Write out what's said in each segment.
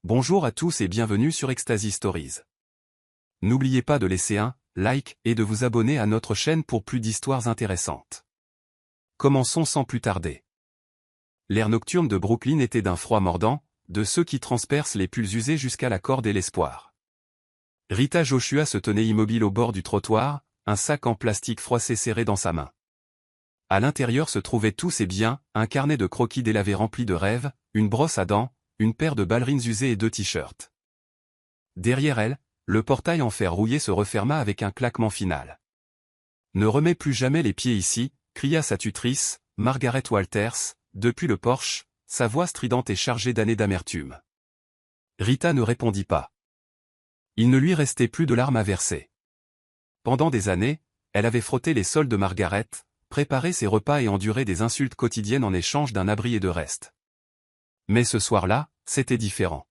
Bonjour à tous et bienvenue sur Ecstasy Stories. N'oubliez pas de laisser un like et de vous abonner à notre chaîne pour plus d'histoires intéressantes. Commençons sans plus tarder. L'air nocturne de Brooklyn était d'un froid mordant, de ceux qui transpercent les pulls usés jusqu'à la corde et l'espoir. Rita Joshua se tenait immobile au bord du trottoir, un sac en plastique froissé serré dans sa main. À l'intérieur se trouvaient tous ses biens, un carnet de croquis délavé rempli de rêves, une brosse à dents, une paire de ballerines usées et 2 t-shirts. Derrière elle, le portail en fer rouillé se referma avec un claquement final. « Ne remets plus jamais les pieds ici », cria sa tutrice, Margaret Walters, depuis le porche, sa voix stridente et chargée d'années d'amertume. Rita ne répondit pas. Il ne lui restait plus de larmes à verser. Pendant des années, elle avait frotté les sols de Margaret, préparé ses repas et enduré des insultes quotidiennes en échange d'un abri et de restes. Mais ce soir-là, c'était différent.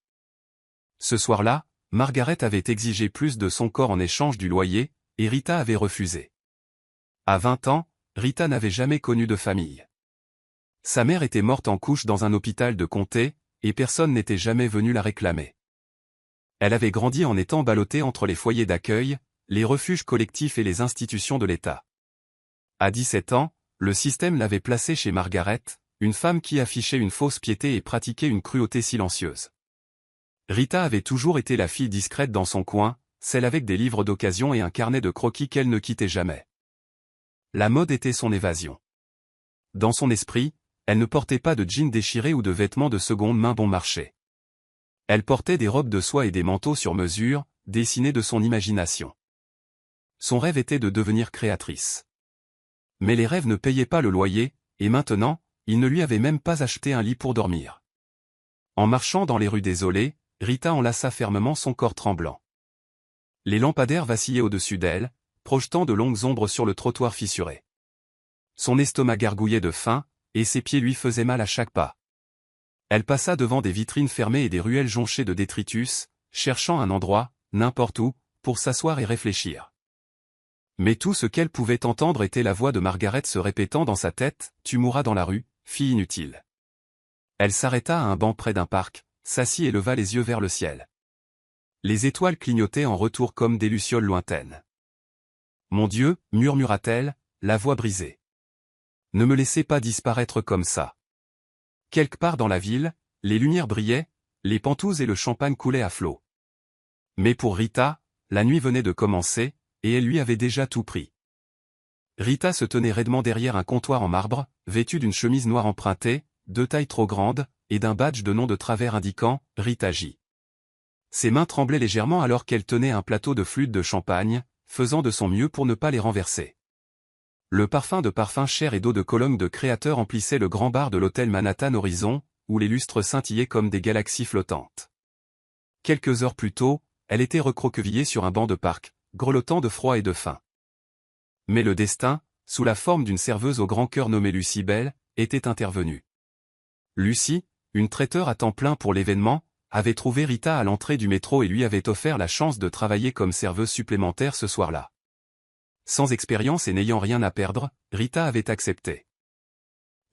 Ce soir-là, Margaret avait exigé plus de son corps en échange du loyer, et Rita avait refusé. À 20 ans, Rita n'avait jamais connu de famille. Sa mère était morte en couche dans un hôpital de comté, et personne n'était jamais venu la réclamer. Elle avait grandi en étant ballottée entre les foyers d'accueil, les refuges collectifs et les institutions de l'État. À 17 ans, le système l'avait placée chez Margaret, une femme qui affichait une fausse piété et pratiquait une cruauté silencieuse. Rita avait toujours été la fille discrète dans son coin, celle avec des livres d'occasion et un carnet de croquis qu'elle ne quittait jamais. La mode était son évasion. Dans son esprit, elle ne portait pas de jeans déchirés ou de vêtements de seconde main bon marché. Elle portait des robes de soie et des manteaux sur mesure, dessinés de son imagination. Son rêve était de devenir créatrice. Mais les rêves ne payaient pas le loyer, et maintenant, il ne lui avait même pas acheté un lit pour dormir. En marchant dans les rues désolées, Rita enlaça fermement son corps tremblant. Les lampadaires vacillaient au-dessus d'elle, projetant de longues ombres sur le trottoir fissuré. Son estomac gargouillait de faim, et ses pieds lui faisaient mal à chaque pas. Elle passa devant des vitrines fermées et des ruelles jonchées de détritus, cherchant un endroit, n'importe où, pour s'asseoir et réfléchir. Mais tout ce qu'elle pouvait entendre était la voix de Margaret se répétant dans sa tête, « Tu mourras dans la rue, fille inutile ». Elle s'arrêta à un banc près d'un parc, s'assit et leva les yeux vers le ciel. Les étoiles clignotaient en retour comme des lucioles lointaines. « Mon Dieu » murmura-t-elle, la voix brisée. « Ne me laissez pas disparaître comme ça. » Quelque part dans la ville, les lumières brillaient, les pentouses et le champagne coulaient à flots. Mais pour Rita, la nuit venait de commencer, et elle lui avait déjà tout pris. Rita se tenait raidement derrière un comptoir en marbre, vêtue d'une chemise noire empruntée, de taille trop grande, et d'un badge de nom de travers indiquant « Rita J ». Ses mains tremblaient légèrement alors qu'elle tenait un plateau de flûte de champagne, faisant de son mieux pour ne pas les renverser. Le parfum de parfum cher et d'eau de Cologne de Créateur emplissait le grand bar de l'hôtel Manhattan Horizon, où les lustres scintillaient comme des galaxies flottantes. Quelques heures plus tôt, elle était recroquevillée sur un banc de parc, grelottant de froid et de faim. Mais le destin, sous la forme d'une serveuse au grand cœur nommée Lucie Bell, était intervenu. Lucie, une traiteur à temps plein pour l'événement, avait trouvé Rita à l'entrée du métro et lui avait offert la chance de travailler comme serveuse supplémentaire ce soir-là. Sans expérience et n'ayant rien à perdre, Rita avait accepté.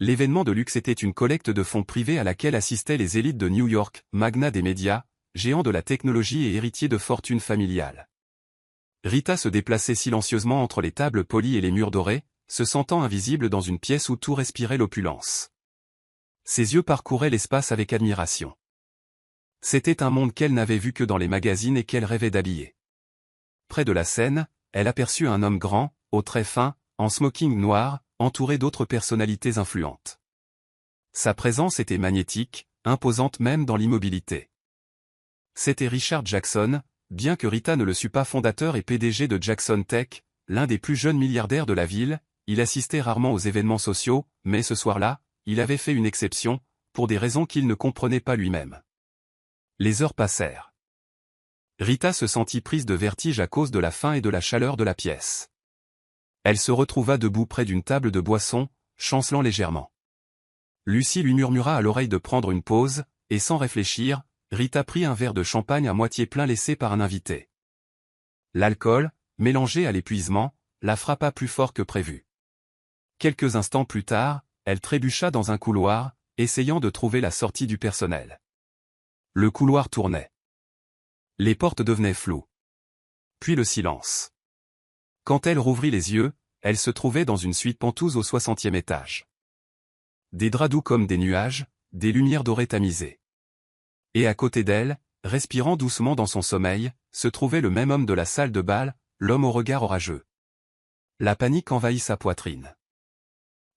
L'événement de luxe était une collecte de fonds privés à laquelle assistaient les élites de New York, magnats des médias, géants de la technologie et héritiers de fortunes familiales. Rita se déplaçait silencieusement entre les tables polies et les murs dorés, se sentant invisible dans une pièce où tout respirait l'opulence. Ses yeux parcouraient l'espace avec admiration. C'était un monde qu'elle n'avait vu que dans les magazines et qu'elle rêvait d'habiller. Près de la scène, elle aperçut un homme grand, aux traits fins, en smoking noir, entouré d'autres personnalités influentes. Sa présence était magnétique, imposante même dans l'immobilité. C'était Richard Jackson, bien que Rita ne le sût pas fondateur et PDG de Jackson Tech, l'un des plus jeunes milliardaires de la ville. Il assistait rarement aux événements sociaux, mais ce soir-là, il avait fait une exception, pour des raisons qu'il ne comprenait pas lui-même. Les heures passèrent. Rita se sentit prise de vertige à cause de la faim et de la chaleur de la pièce. Elle se retrouva debout près d'une table de boissons, chancelant légèrement. Lucie lui murmura à l'oreille de prendre une pause, et sans réfléchir, Rita prit un verre de champagne à moitié plein laissé par un invité. L'alcool, mélangé à l'épuisement, la frappa plus fort que prévu. Quelques instants plus tard, elle trébucha dans un couloir, essayant de trouver la sortie du personnel. Le couloir tournait. Les portes devenaient floues. Puis le silence. Quand elle rouvrit les yeux, elle se trouvait dans une suite pentouse au 60e étage. Des draps doux comme des nuages, des lumières dorées tamisées. Et à côté d'elle, respirant doucement dans son sommeil, se trouvait le même homme de la salle de bal, l'homme au regard orageux. La panique envahit sa poitrine.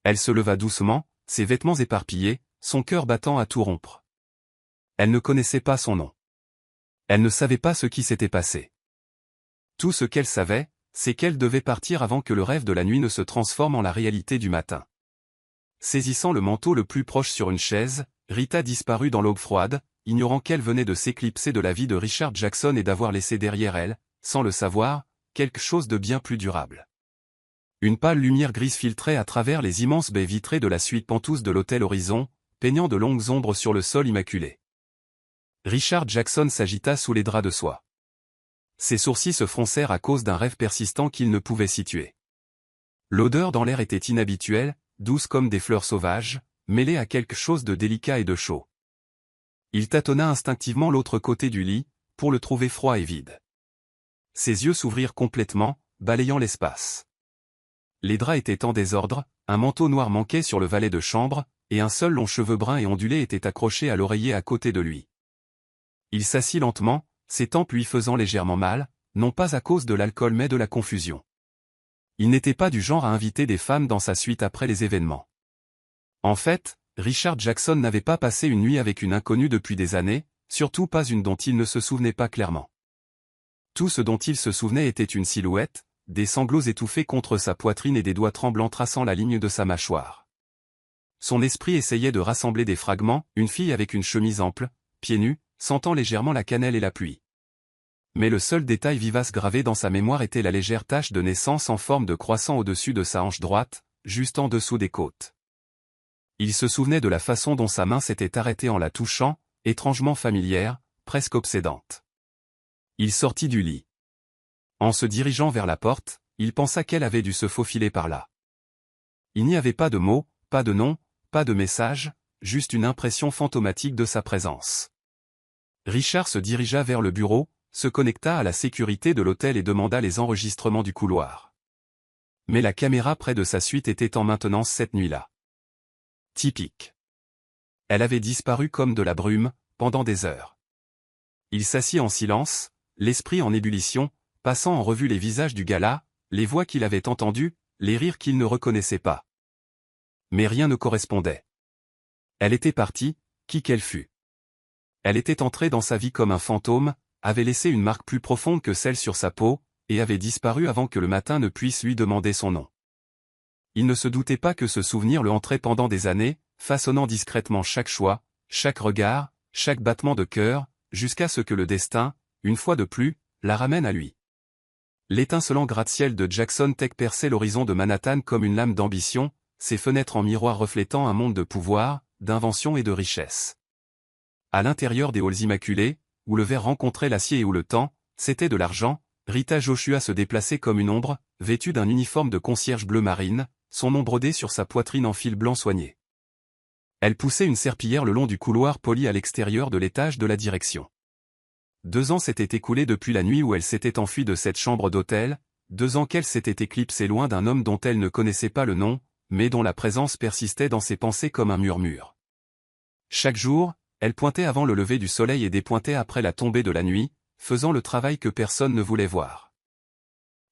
Elle se leva doucement, ses vêtements éparpillés, son cœur battant à tout rompre. Elle ne connaissait pas son nom. Elle ne savait pas ce qui s'était passé. Tout ce qu'elle savait, c'est qu'elle devait partir avant que le rêve de la nuit ne se transforme en la réalité du matin. Saisissant le manteau le plus proche sur une chaise, Rita disparut dans l'aube froide, ignorant qu'elle venait de s'éclipser de la vie de Richard Jackson et d'avoir laissé derrière elle, sans le savoir, quelque chose de bien plus durable. Une pâle lumière grise filtrait à travers les immenses baies vitrées de la suite pentouse de l'hôtel Horizon, peignant de longues ombres sur le sol immaculé. Richard Jackson s'agita sous les draps de soie. Ses sourcils se froncèrent à cause d'un rêve persistant qu'il ne pouvait situer. L'odeur dans l'air était inhabituelle, douce comme des fleurs sauvages, mêlée à quelque chose de délicat et de chaud. Il tâtonna instinctivement l'autre côté du lit, pour le trouver froid et vide. Ses yeux s'ouvrirent complètement, balayant l'espace. Les draps étaient en désordre, un manteau noir manquait sur le valet de chambre, et un seul long cheveu brun et ondulé était accroché à l'oreiller à côté de lui. Il s'assit lentement, ses tempes lui faisant légèrement mal, non pas à cause de l'alcool mais de la confusion. Il n'était pas du genre à inviter des femmes dans sa suite après les événements. En fait, Richard Jackson n'avait pas passé une nuit avec une inconnue depuis des années, surtout pas une dont il ne se souvenait pas clairement. Tout ce dont il se souvenait était une silhouette, des sanglots étouffés contre sa poitrine et des doigts tremblants traçant la ligne de sa mâchoire. Son esprit essayait de rassembler des fragments, une fille avec une chemise ample, pieds nus, sentant légèrement la cannelle et la pluie. Mais le seul détail vivace gravé dans sa mémoire était la légère tache de naissance en forme de croissant au-dessus de sa hanche droite, juste en dessous des côtes. Il se souvenait de la façon dont sa main s'était arrêtée en la touchant, étrangement familière, presque obsédante. Il sortit du lit. En se dirigeant vers la porte, il pensa qu'elle avait dû se faufiler par là. Il n'y avait pas de mots, pas de nom, pas de message, juste une impression fantomatique de sa présence. Richard se dirigea vers le bureau, se connecta à la sécurité de l'hôtel et demanda les enregistrements du couloir. Mais la caméra près de sa suite était en maintenance cette nuit-là. Typique. Elle avait disparu comme de la brume, pendant des heures. Il s'assit en silence, l'esprit en ébullition, passant en revue les visages du gars-là, les voix qu'il avait entendues, les rires qu'il ne reconnaissait pas. Mais rien ne correspondait. Elle était partie, qui qu'elle fût. Elle était entrée dans sa vie comme un fantôme, avait laissé une marque plus profonde que celle sur sa peau, et avait disparu avant que le matin ne puisse lui demander son nom. Il ne se doutait pas que ce souvenir le hanterait pendant des années, façonnant discrètement chaque choix, chaque regard, chaque battement de cœur, jusqu'à ce que le destin, une fois de plus, la ramène à lui. L'étincelant gratte-ciel de Jackson Tech perçait l'horizon de Manhattan comme une lame d'ambition, ses fenêtres en miroir reflétant un monde de pouvoir, d'invention et de richesse. À l'intérieur des halls immaculés, où le verre rencontrait l'acier et où le temps, c'était de l'argent, Rita Joshua se déplaçait comme une ombre, vêtue d'un uniforme de concierge bleu marine, son nom brodé sur sa poitrine en fil blanc soigné. Elle poussait une serpillière le long du couloir poli à l'extérieur de l'étage de la direction. 2 ans s'étaient écoulés depuis la nuit où elle s'était enfuie de cette chambre d'hôtel, 2 ans qu'elle s'était éclipsée loin d'un homme dont elle ne connaissait pas le nom, mais dont la présence persistait dans ses pensées comme un murmure. Chaque jour, elle pointait avant le lever du soleil et dépointait après la tombée de la nuit, faisant le travail que personne ne voulait voir.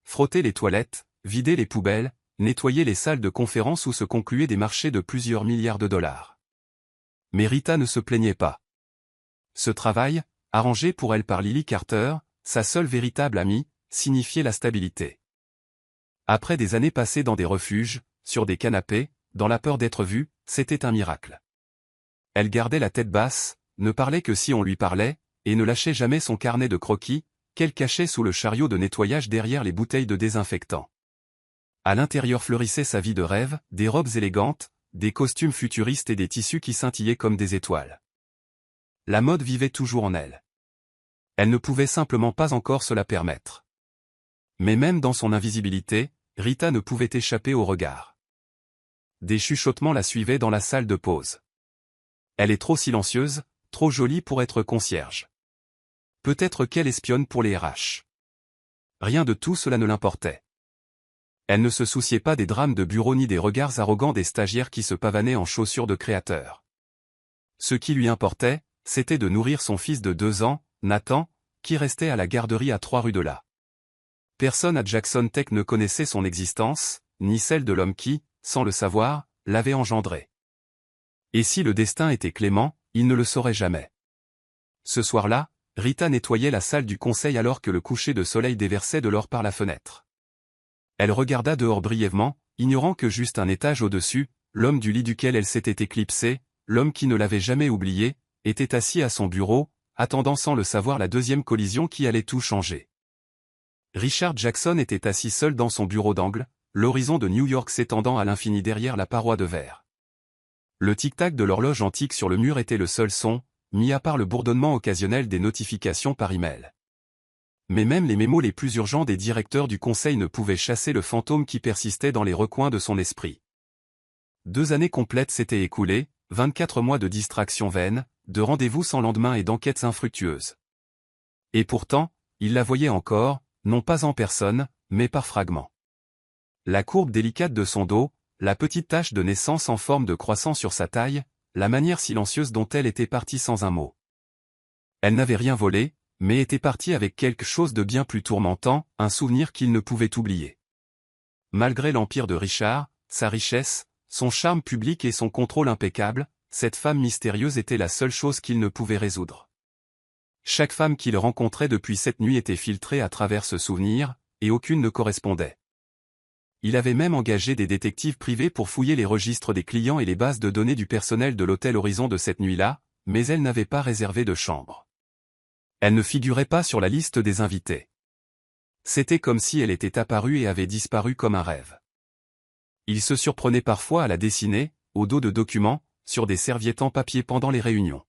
Frotter les toilettes, vider les poubelles, nettoyer les salles de conférence où se concluaient des marchés de plusieurs milliards de dollars. Mais Rita ne se plaignait pas. Ce travail, arrangé pour elle par Lily Carter, sa seule véritable amie, signifiait la stabilité. Après des années passées dans des refuges, sur des canapés, dans la peur d'être vue, c'était un miracle. Elle gardait la tête basse, ne parlait que si on lui parlait, et ne lâchait jamais son carnet de croquis, qu'elle cachait sous le chariot de nettoyage derrière les bouteilles de désinfectant. À l'intérieur fleurissait sa vie de rêve, des robes élégantes, des costumes futuristes et des tissus qui scintillaient comme des étoiles. La mode vivait toujours en elle. Elle ne pouvait simplement pas encore se la permettre. Mais même dans son invisibilité, Rita ne pouvait échapper au regard. Des chuchotements la suivaient dans la salle de pause. Elle est trop silencieuse, trop jolie pour être concierge. Peut-être qu'elle espionne pour les RH. Rien de tout cela ne l'importait. Elle ne se souciait pas des drames de bureau ni des regards arrogants des stagiaires qui se pavanaient en chaussures de créateurs. Ce qui lui importait, c'était de nourrir son fils de 2 ans, Nathan, qui restait à la garderie à 3 rues de là. Personne à Jackson Tech ne connaissait son existence, ni celle de l'homme qui, sans le savoir, l'avait engendré. Et si le destin était clément, il ne le saurait jamais. Ce soir-là, Rita nettoyait la salle du conseil alors que le coucher de soleil déversait de l'or par la fenêtre. Elle regarda dehors brièvement, ignorant que juste un étage au-dessus, l'homme du lit duquel elle s'était éclipsée, l'homme qui ne l'avait jamais oublié, était assis à son bureau, attendant sans le savoir la deuxième collision qui allait tout changer. Richard Jackson était assis seul dans son bureau d'angle, l'horizon de New York s'étendant à l'infini derrière la paroi de verre. Le tic-tac de l'horloge antique sur le mur était le seul son, mis à part le bourdonnement occasionnel des notifications par email. Mais même les mémos les plus urgents des directeurs du conseil ne pouvaient chasser le fantôme qui persistait dans les recoins de son esprit. 2 années complètes s'étaient écoulées, 24 mois de distractions vaines, de rendez-vous sans lendemain et d'enquêtes infructueuses. Et pourtant, il la voyait encore, non pas en personne, mais par fragments. La courbe délicate de son dos, la petite tache de naissance en forme de croissant sur sa taille, la manière silencieuse dont elle était partie sans un mot. Elle n'avait rien volé, mais était partie avec quelque chose de bien plus tourmentant, un souvenir qu'il ne pouvait oublier. Malgré l'empire de Richard, sa richesse, son charme public et son contrôle impeccable, cette femme mystérieuse était la seule chose qu'il ne pouvait résoudre. Chaque femme qu'il rencontrait depuis cette nuit était filtrée à travers ce souvenir, et aucune ne correspondait. Il avait même engagé des détectives privés pour fouiller les registres des clients et les bases de données du personnel de l'hôtel Horizon de cette nuit-là, mais elle n'avait pas réservé de chambre. Elle ne figurait pas sur la liste des invités. C'était comme si elle était apparue et avait disparu comme un rêve. Il se surprenait parfois à la dessiner, au dos de documents, sur des serviettes en papier pendant les réunions.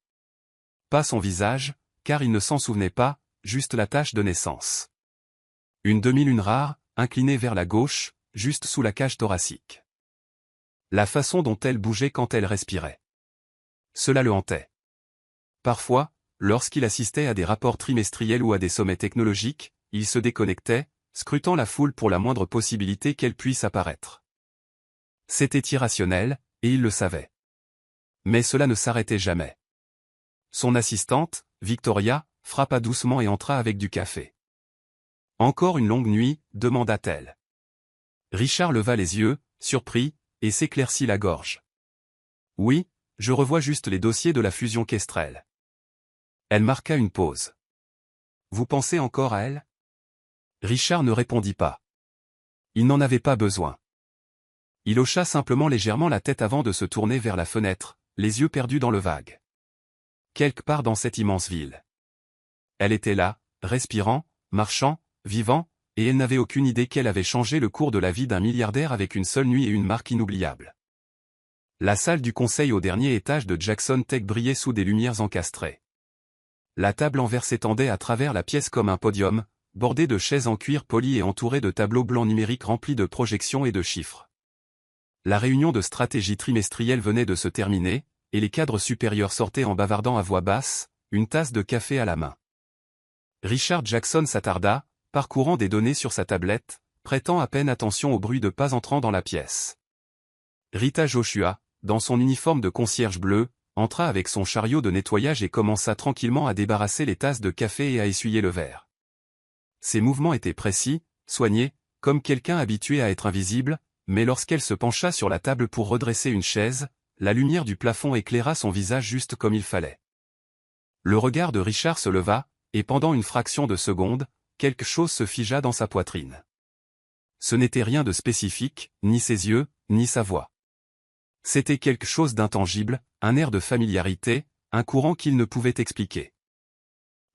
Pas son visage, car il ne s'en souvenait pas, juste la tache de naissance. Une demi-lune rare, inclinée vers la gauche, juste sous la cage thoracique. La façon dont elle bougeait quand elle respirait. Cela le hantait. Parfois, lorsqu'il assistait à des rapports trimestriels ou à des sommets technologiques, il se déconnectait, scrutant la foule pour la moindre possibilité qu'elle puisse apparaître. C'était irrationnel, et il le savait. Mais cela ne s'arrêtait jamais. Son assistante, Victoria, frappa doucement et entra avec du café. « Encore une longue nuit ?» demanda-t-elle. Richard leva les yeux, surpris, et s'éclaircit la gorge. « Oui, je revois juste les dossiers de la fusion Kestrel. » Elle marqua une pause. « Vous pensez encore à elle ?» Richard ne répondit pas. Il n'en avait pas besoin. Il hocha simplement légèrement la tête avant de se tourner vers la fenêtre, les yeux perdus dans le vague. Quelque part dans cette immense ville. Elle était là, respirant, marchant, vivant, et elle n'avait aucune idée qu'elle avait changé le cours de la vie d'un milliardaire avec une seule nuit et une marque inoubliable. La salle du conseil au dernier étage de Jackson Tech brillait sous des lumières encastrées. La table en verre s'étendait à travers la pièce comme un podium, bordé de chaises en cuir poli et entouré de tableaux blancs numériques remplis de projections et de chiffres. La réunion de stratégie trimestrielle venait de se terminer, et les cadres supérieurs sortaient en bavardant à voix basse, une tasse de café à la main. Richard Jackson s'attarda, parcourant des données sur sa tablette, prêtant à peine attention au bruit de pas entrant dans la pièce. Rita Joshua, dans son uniforme de concierge bleu, entra avec son chariot de nettoyage et commença tranquillement à débarrasser les tasses de café et à essuyer le verre. Ses mouvements étaient précis, soignés, comme quelqu'un habitué à être invisible, mais lorsqu'elle se pencha sur la table pour redresser une chaise, la lumière du plafond éclaira son visage juste comme il fallait. Le regard de Richard se leva, et pendant une fraction de seconde, quelque chose se figea dans sa poitrine. Ce n'était rien de spécifique, ni ses yeux, ni sa voix. C'était quelque chose d'intangible, un air de familiarité, un courant qu'il ne pouvait expliquer.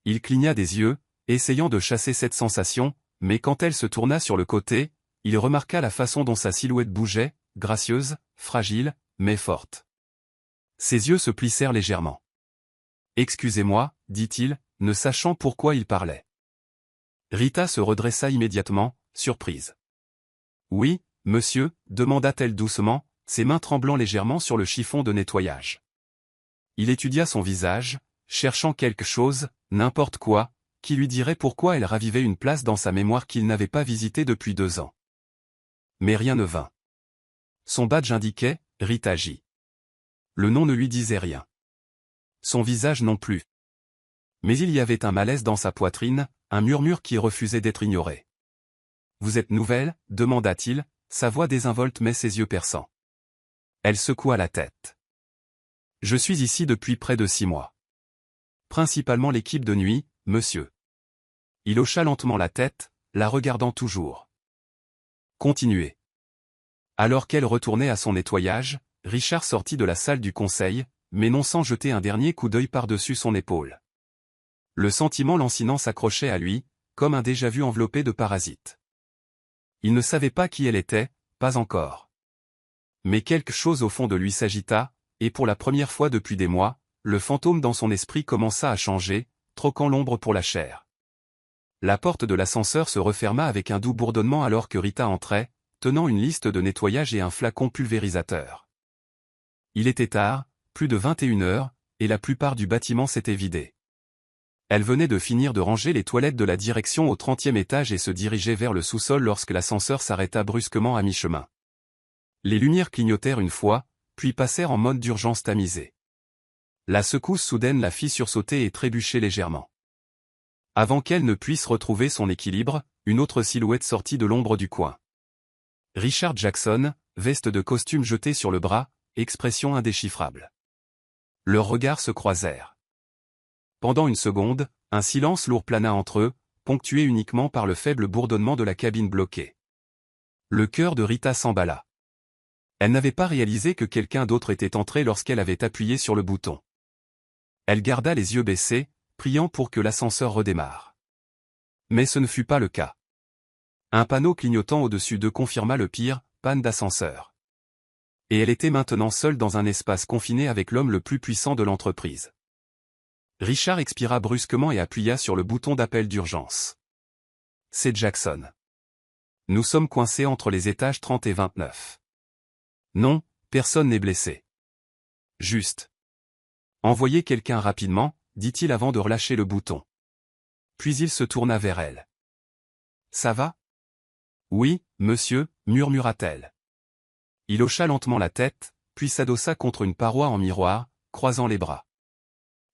Il cligna des yeux, essayant de chasser cette sensation, mais quand elle se tourna sur le côté, il remarqua la façon dont sa silhouette bougeait, gracieuse, fragile, mais forte. Ses yeux se plissèrent légèrement. « Excusez-moi, » dit-il, ne sachant pourquoi il parlait. Rita se redressa immédiatement, surprise. « Oui, monsieur ?» demanda-t-elle doucement, ses mains tremblant légèrement sur le chiffon de nettoyage. Il étudia son visage, cherchant quelque chose, n'importe quoi, qui lui dirait pourquoi elle ravivait une place dans sa mémoire qu'il n'avait pas visitée depuis 2 ans. Mais rien ne vint. Son badge indiquait « Rita J ». Le nom ne lui disait rien. Son visage non plus. Mais il y avait un malaise dans sa poitrine, un murmure qui refusait d'être ignoré. « Vous êtes nouvelle » demanda-t-il, sa voix désinvolte mais ses yeux perçants. Elle secoua la tête. « Je suis ici depuis près de 6 mois. Principalement l'équipe de nuit, monsieur. » Il hocha lentement la tête, la regardant toujours. Continuez. Alors qu'elle retournait à son nettoyage, Richard sortit de la salle du conseil, mais non sans jeter un dernier coup d'œil par-dessus son épaule. Le sentiment lancinant s'accrochait à lui, comme un déjà-vu enveloppé de parasites. Il ne savait pas qui elle était, pas encore. Mais quelque chose au fond de lui s'agita, et pour la première fois depuis des mois, le fantôme dans son esprit commença à changer, troquant l'ombre pour la chair. La porte de l'ascenseur se referma avec un doux bourdonnement alors que Rita entrait, tenant une liste de nettoyage et un flacon pulvérisateur. Il était tard, plus de 21 heures, et la plupart du bâtiment s'était vidé. Elle venait de finir de ranger les toilettes de la direction au 30e étage et se dirigeait vers le sous-sol lorsque l'ascenseur s'arrêta brusquement à mi-chemin. Les lumières clignotèrent une fois, puis passèrent en mode d'urgence tamisé. La secousse soudaine la fit sursauter et trébucher légèrement. Avant qu'elle ne puisse retrouver son équilibre, une autre silhouette sortit de l'ombre du coin. Richard Jackson, veste de costume jetée sur le bras, expression indéchiffrable. Leurs regards se croisèrent. Pendant une seconde, un silence lourd plana entre eux, ponctué uniquement par le faible bourdonnement de la cabine bloquée. Le cœur de Rita s'emballa. Elle n'avait pas réalisé que quelqu'un d'autre était entré lorsqu'elle avait appuyé sur le bouton. Elle garda les yeux baissés, priant pour que l'ascenseur redémarre. Mais ce ne fut pas le cas. Un panneau clignotant au-dessus d'eux confirma le pire, panne d'ascenseur. Et elle était maintenant seule dans un espace confiné avec l'homme le plus puissant de l'entreprise. Richard expira brusquement et appuya sur le bouton d'appel d'urgence. C'est Jackson. Nous sommes coincés entre les étages 30 et 29. Non, personne n'est blessé. Juste. Envoyez quelqu'un rapidement, dit-il avant de relâcher le bouton. Puis il se tourna vers elle. Ça va ? Oui, monsieur, murmura-t-elle. Il hocha lentement la tête, puis s'adossa contre une paroi en miroir, croisant les bras.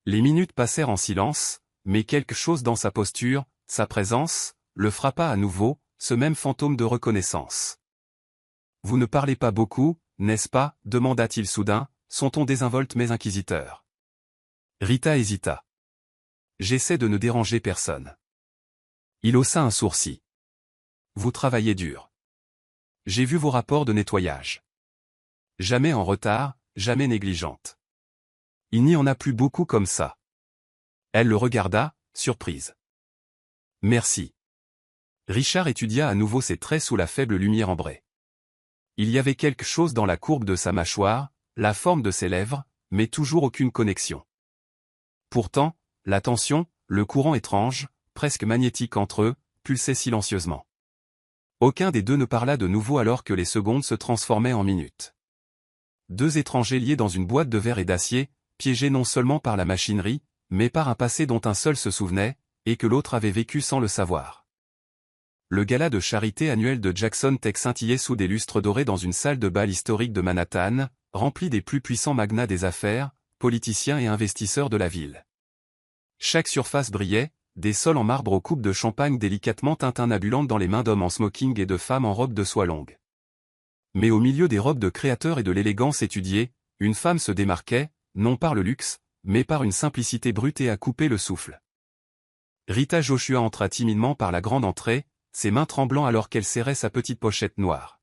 Les minutes passèrent en silence, mais quelque chose dans sa posture, sa présence, le frappa à nouveau, ce même fantôme de reconnaissance. Vous ne parlez pas beaucoup, n'est-ce pas ? Demanda-t-il soudain, son ton désinvolte mais inquisiteur. Rita hésita. J'essaie de ne déranger personne. Il haussa un sourcil. Vous travaillez dur. J'ai vu vos rapports de nettoyage. Jamais en retard, jamais négligente. Il n'y en a plus beaucoup comme ça. Elle le regarda, surprise. Merci. Richard étudia à nouveau ses traits sous la faible lumière ambrée. Il y avait quelque chose dans la courbe de sa mâchoire, la forme de ses lèvres, mais toujours aucune connexion. Pourtant, la tension, le courant étrange, presque magnétique entre eux, pulsait silencieusement. Aucun des deux ne parla de nouveau alors que les secondes se transformaient en minutes. 2 étrangers liés dans une boîte de verre et d'acier, piégés non seulement par la machinerie, mais par un passé dont un seul se souvenait, et que l'autre avait vécu sans le savoir. Le gala de charité annuel de Jackson Tech scintillait sous des lustres dorés dans une salle de bal historique de Manhattan, remplie des plus puissants magnats des affaires, politiciens et investisseurs de la ville. Chaque surface brillait, des sols en marbre aux coupes de champagne délicatement tintinnabulantes dans les mains d'hommes en smoking et de femmes en robes de soie longue. Mais au milieu des robes de créateurs et de l'élégance étudiée, une femme se démarquait, non par le luxe, mais par une simplicité brute et à couper le souffle. Rita Joshua entra timidement par la grande entrée, ses mains tremblant alors qu'elle serrait sa petite pochette noire.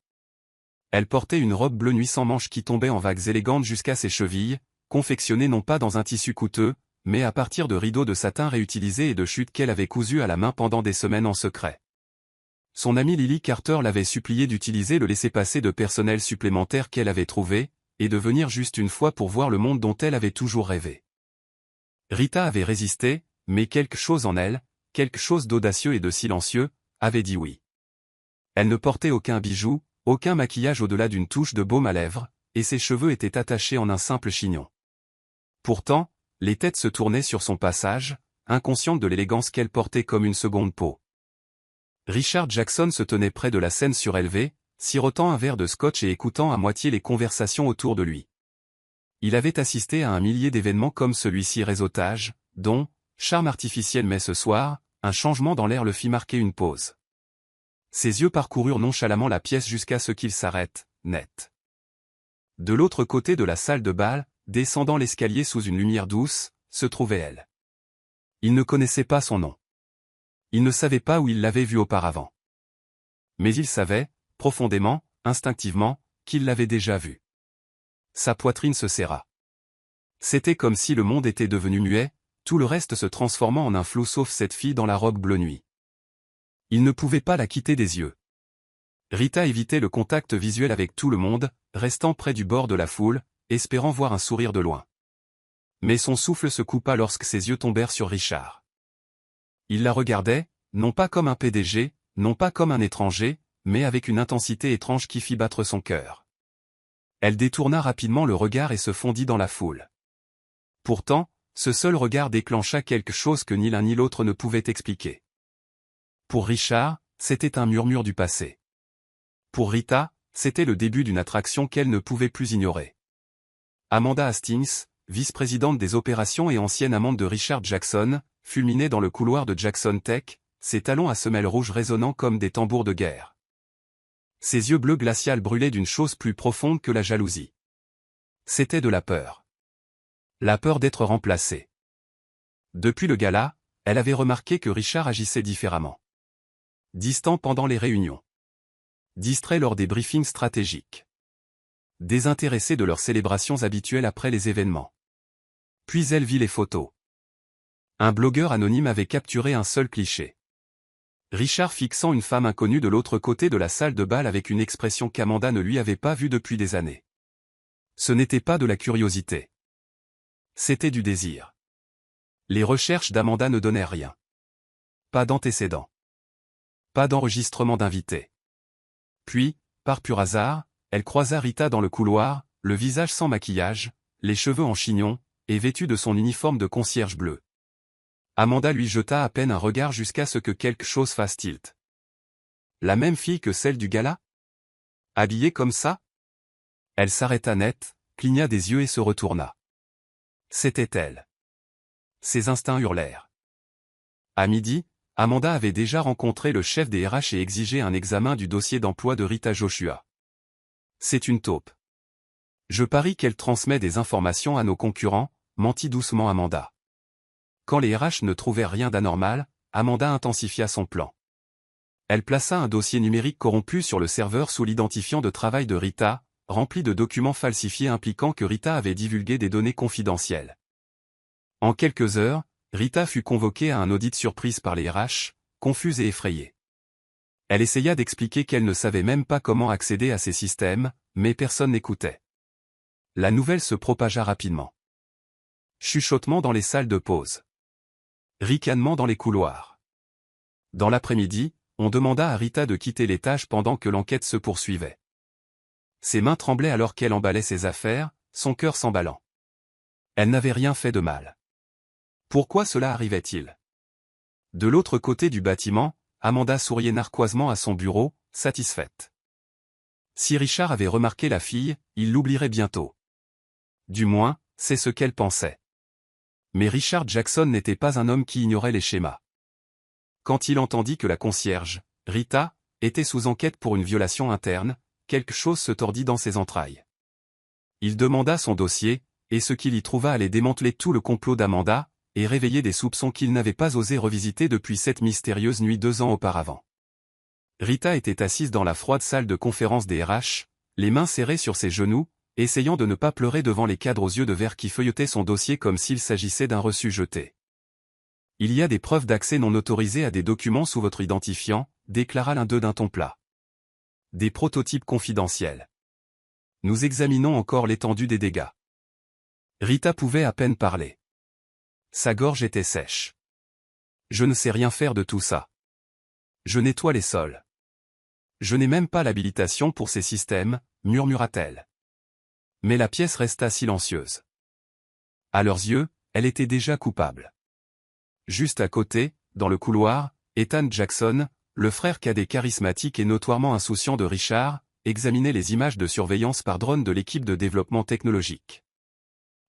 Elle portait une robe bleu nuit sans manches qui tombait en vagues élégantes jusqu'à ses chevilles, confectionnée non pas dans un tissu coûteux, mais à partir de rideaux de satin réutilisés et de chutes qu'elle avait cousus à la main pendant des semaines en secret. Son amie Lily Carter l'avait suppliée d'utiliser le laissez-passer de personnel supplémentaire qu'elle avait trouvé, et de venir juste une fois pour voir le monde dont elle avait toujours rêvé. Rita avait résisté, mais quelque chose en elle, quelque chose d'audacieux et de silencieux, avait dit oui. Elle ne portait aucun bijou, aucun maquillage au-delà d'une touche de baume à lèvres, et ses cheveux étaient attachés en un simple chignon. Pourtant, les têtes se tournaient sur son passage, inconscientes de l'élégance qu'elle portait comme une seconde peau. Richard Jackson se tenait près de la scène surélevée, sirotant un verre de scotch et écoutant à moitié les conversations autour de lui. Il avait assisté à un millier d'événements comme celui-ci: réseautage, dons, charme artificiel, mais ce soir, un changement dans l'air le fit marquer une pause. Ses yeux parcoururent nonchalamment la pièce jusqu'à ce qu'il s'arrête, net. De l'autre côté de la salle de bal, descendant l'escalier sous une lumière douce, se trouvait elle. Il ne connaissait pas son nom. Il ne savait pas où il l'avait vue auparavant. Mais il savait, profondément, instinctivement, qu'il l'avait déjà vue. Sa poitrine se serra. C'était comme si le monde était devenu muet, tout le reste se transformant en un flou sauf cette fille dans la robe bleu nuit. Il ne pouvait pas la quitter des yeux. Rita évitait le contact visuel avec tout le monde, restant près du bord de la foule, espérant voir un sourire de loin. Mais son souffle se coupa lorsque ses yeux tombèrent sur Richard. Il la regardait, non pas comme un PDG, non pas comme un étranger, mais avec une intensité étrange qui fit battre son cœur. Elle détourna rapidement le regard et se fondit dans la foule. Pourtant, ce seul regard déclencha quelque chose que ni l'un ni l'autre ne pouvait expliquer. Pour Richard, c'était un murmure du passé. Pour Rita, c'était le début d'une attraction qu'elle ne pouvait plus ignorer. Amanda Hastings, vice-présidente des opérations et ancienne amante de Richard Jackson, fulminait dans le couloir de Jackson Tech, ses talons à semelles rouges résonnant comme des tambours de guerre. Ses yeux bleus glacial brûlaient d'une chose plus profonde que la jalousie. C'était de la peur. La peur d'être remplacée. Depuis le gala, elle avait remarqué que Richard agissait différemment. Distant pendant les réunions. Distrait lors des briefings stratégiques. Désintéressé de leurs célébrations habituelles après les événements. Puis elle vit les photos. Un blogueur anonyme avait capturé un seul cliché. Richard fixant une femme inconnue de l'autre côté de la salle de bal avec une expression qu'Amanda ne lui avait pas vue depuis des années. Ce n'était pas de la curiosité. C'était du désir. Les recherches d'Amanda ne donnaient rien. Pas d'antécédents. Pas d'enregistrement d'invités. Puis, par pur hasard, elle croisa Rita dans le couloir, le visage sans maquillage, les cheveux en chignon, et vêtue de son uniforme de concierge bleu. Amanda lui jeta à peine un regard jusqu'à ce que quelque chose fasse tilt. La même fille que celle du gala? Habillée comme ça? Elle s'arrêta net, cligna des yeux et se retourna. C'était elle. Ses instincts hurlèrent. À midi, Amanda avait déjà rencontré le chef des RH et exigé un examen du dossier d'emploi de Rita Joshua. C'est une taupe. Je parie qu'elle transmet des informations à nos concurrents, mentit doucement Amanda. Quand les RH ne trouvèrent rien d'anormal, Amanda intensifia son plan. Elle plaça un dossier numérique corrompu sur le serveur sous l'identifiant de travail de Rita, rempli de documents falsifiés impliquant que Rita avait divulgué des données confidentielles. En quelques heures, Rita fut convoquée à un audit surprise par les RH, confuse et effrayée. Elle essaya d'expliquer qu'elle ne savait même pas comment accéder à ces systèmes, mais personne n'écoutait. La nouvelle se propagea rapidement. Chuchotements dans les salles de pause. Ricanement dans les couloirs. Dans l'après-midi, on demanda à Rita de quitter l'étage pendant que l'enquête se poursuivait. Ses mains tremblaient alors qu'elle emballait ses affaires, son cœur s'emballant. Elle n'avait rien fait de mal. Pourquoi cela arrivait-il? De l'autre côté du bâtiment, Amanda souriait narquoisement à son bureau, satisfaite. Si Richard avait remarqué la fille, il l'oublierait bientôt. Du moins, c'est ce qu'elle pensait. Mais Richard Jackson n'était pas un homme qui ignorait les schémas. Quand il entendit que la concierge, Rita, était sous enquête pour une violation interne, quelque chose se tordit dans ses entrailles. Il demanda son dossier, et ce qu'il y trouva allait démanteler tout le complot d'Amanda, et réveiller des soupçons qu'il n'avait pas osé revisiter depuis cette mystérieuse nuit 2 ans auparavant. Rita était assise dans la froide salle de conférence des RH, les mains serrées sur ses genoux, essayant de ne pas pleurer devant les cadres aux yeux de verre qui feuilletaient son dossier comme s'il s'agissait d'un reçu jeté. « Il y a des preuves d'accès non autorisées à des documents sous votre identifiant », déclara l'un d'eux d'un ton plat. « Des prototypes confidentiels. Nous examinons encore l'étendue des dégâts. » Rita pouvait à peine parler. Sa gorge était sèche. « Je ne sais rien faire de tout ça. Je nettoie les sols. Je n'ai même pas l'habilitation pour ces systèmes, murmura-t-elle. Mais la pièce resta silencieuse. À leurs yeux, elle était déjà coupable. Juste à côté, dans le couloir, Ethan Jackson, le frère cadet charismatique et notoirement insouciant de Richard, examinait les images de surveillance par drone de l'équipe de développement technologique.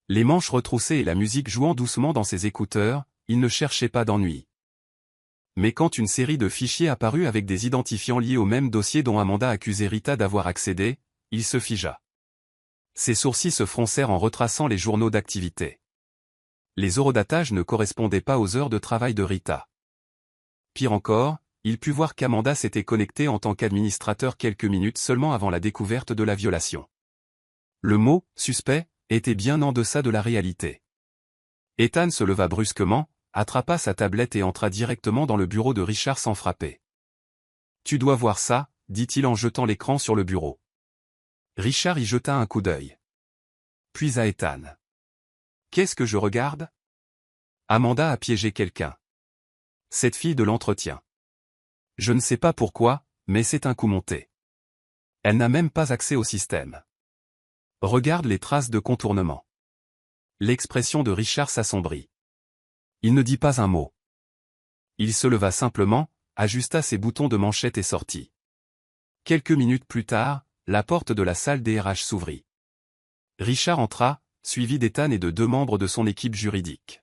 Les manches retroussées et la musique jouant doucement dans ses écouteurs, il ne cherchait pas d'ennui. Mais quand une série de fichiers apparut avec des identifiants liés au même dossier dont Amanda accusait Rita d'avoir accédé, il se figea. Ses sourcils se froncèrent en retraçant les journaux d'activité. Les horodatage ne correspondaient pas aux heures de travail de Rita. Pire encore, il put voir qu'Amanda s'était connectée en tant qu'administrateur quelques minutes seulement avant la découverte de la violation. Le mot « suspect » était bien en deçà de la réalité. Ethan se leva brusquement, attrapa sa tablette et entra directement dans le bureau de Richard sans frapper. « Tu dois voir ça », dit-il en jetant l'écran sur le bureau. Richard y jeta un coup d'œil. Puis à Ethan. « Qu'est-ce que je regarde ? Amanda a piégé quelqu'un. Cette fille de l'entretien. Je ne sais pas pourquoi, mais c'est un coup monté. Elle n'a même pas accès au système. Regarde les traces de contournement. » L'expression de Richard s'assombrit. Il ne dit pas un mot. Il se leva simplement, ajusta ses boutons de manchette et sortit. Quelques minutes plus tard, la porte de la salle des RH s'ouvrit. Richard entra, suivi d'Ethan et de 2 membres de son équipe juridique.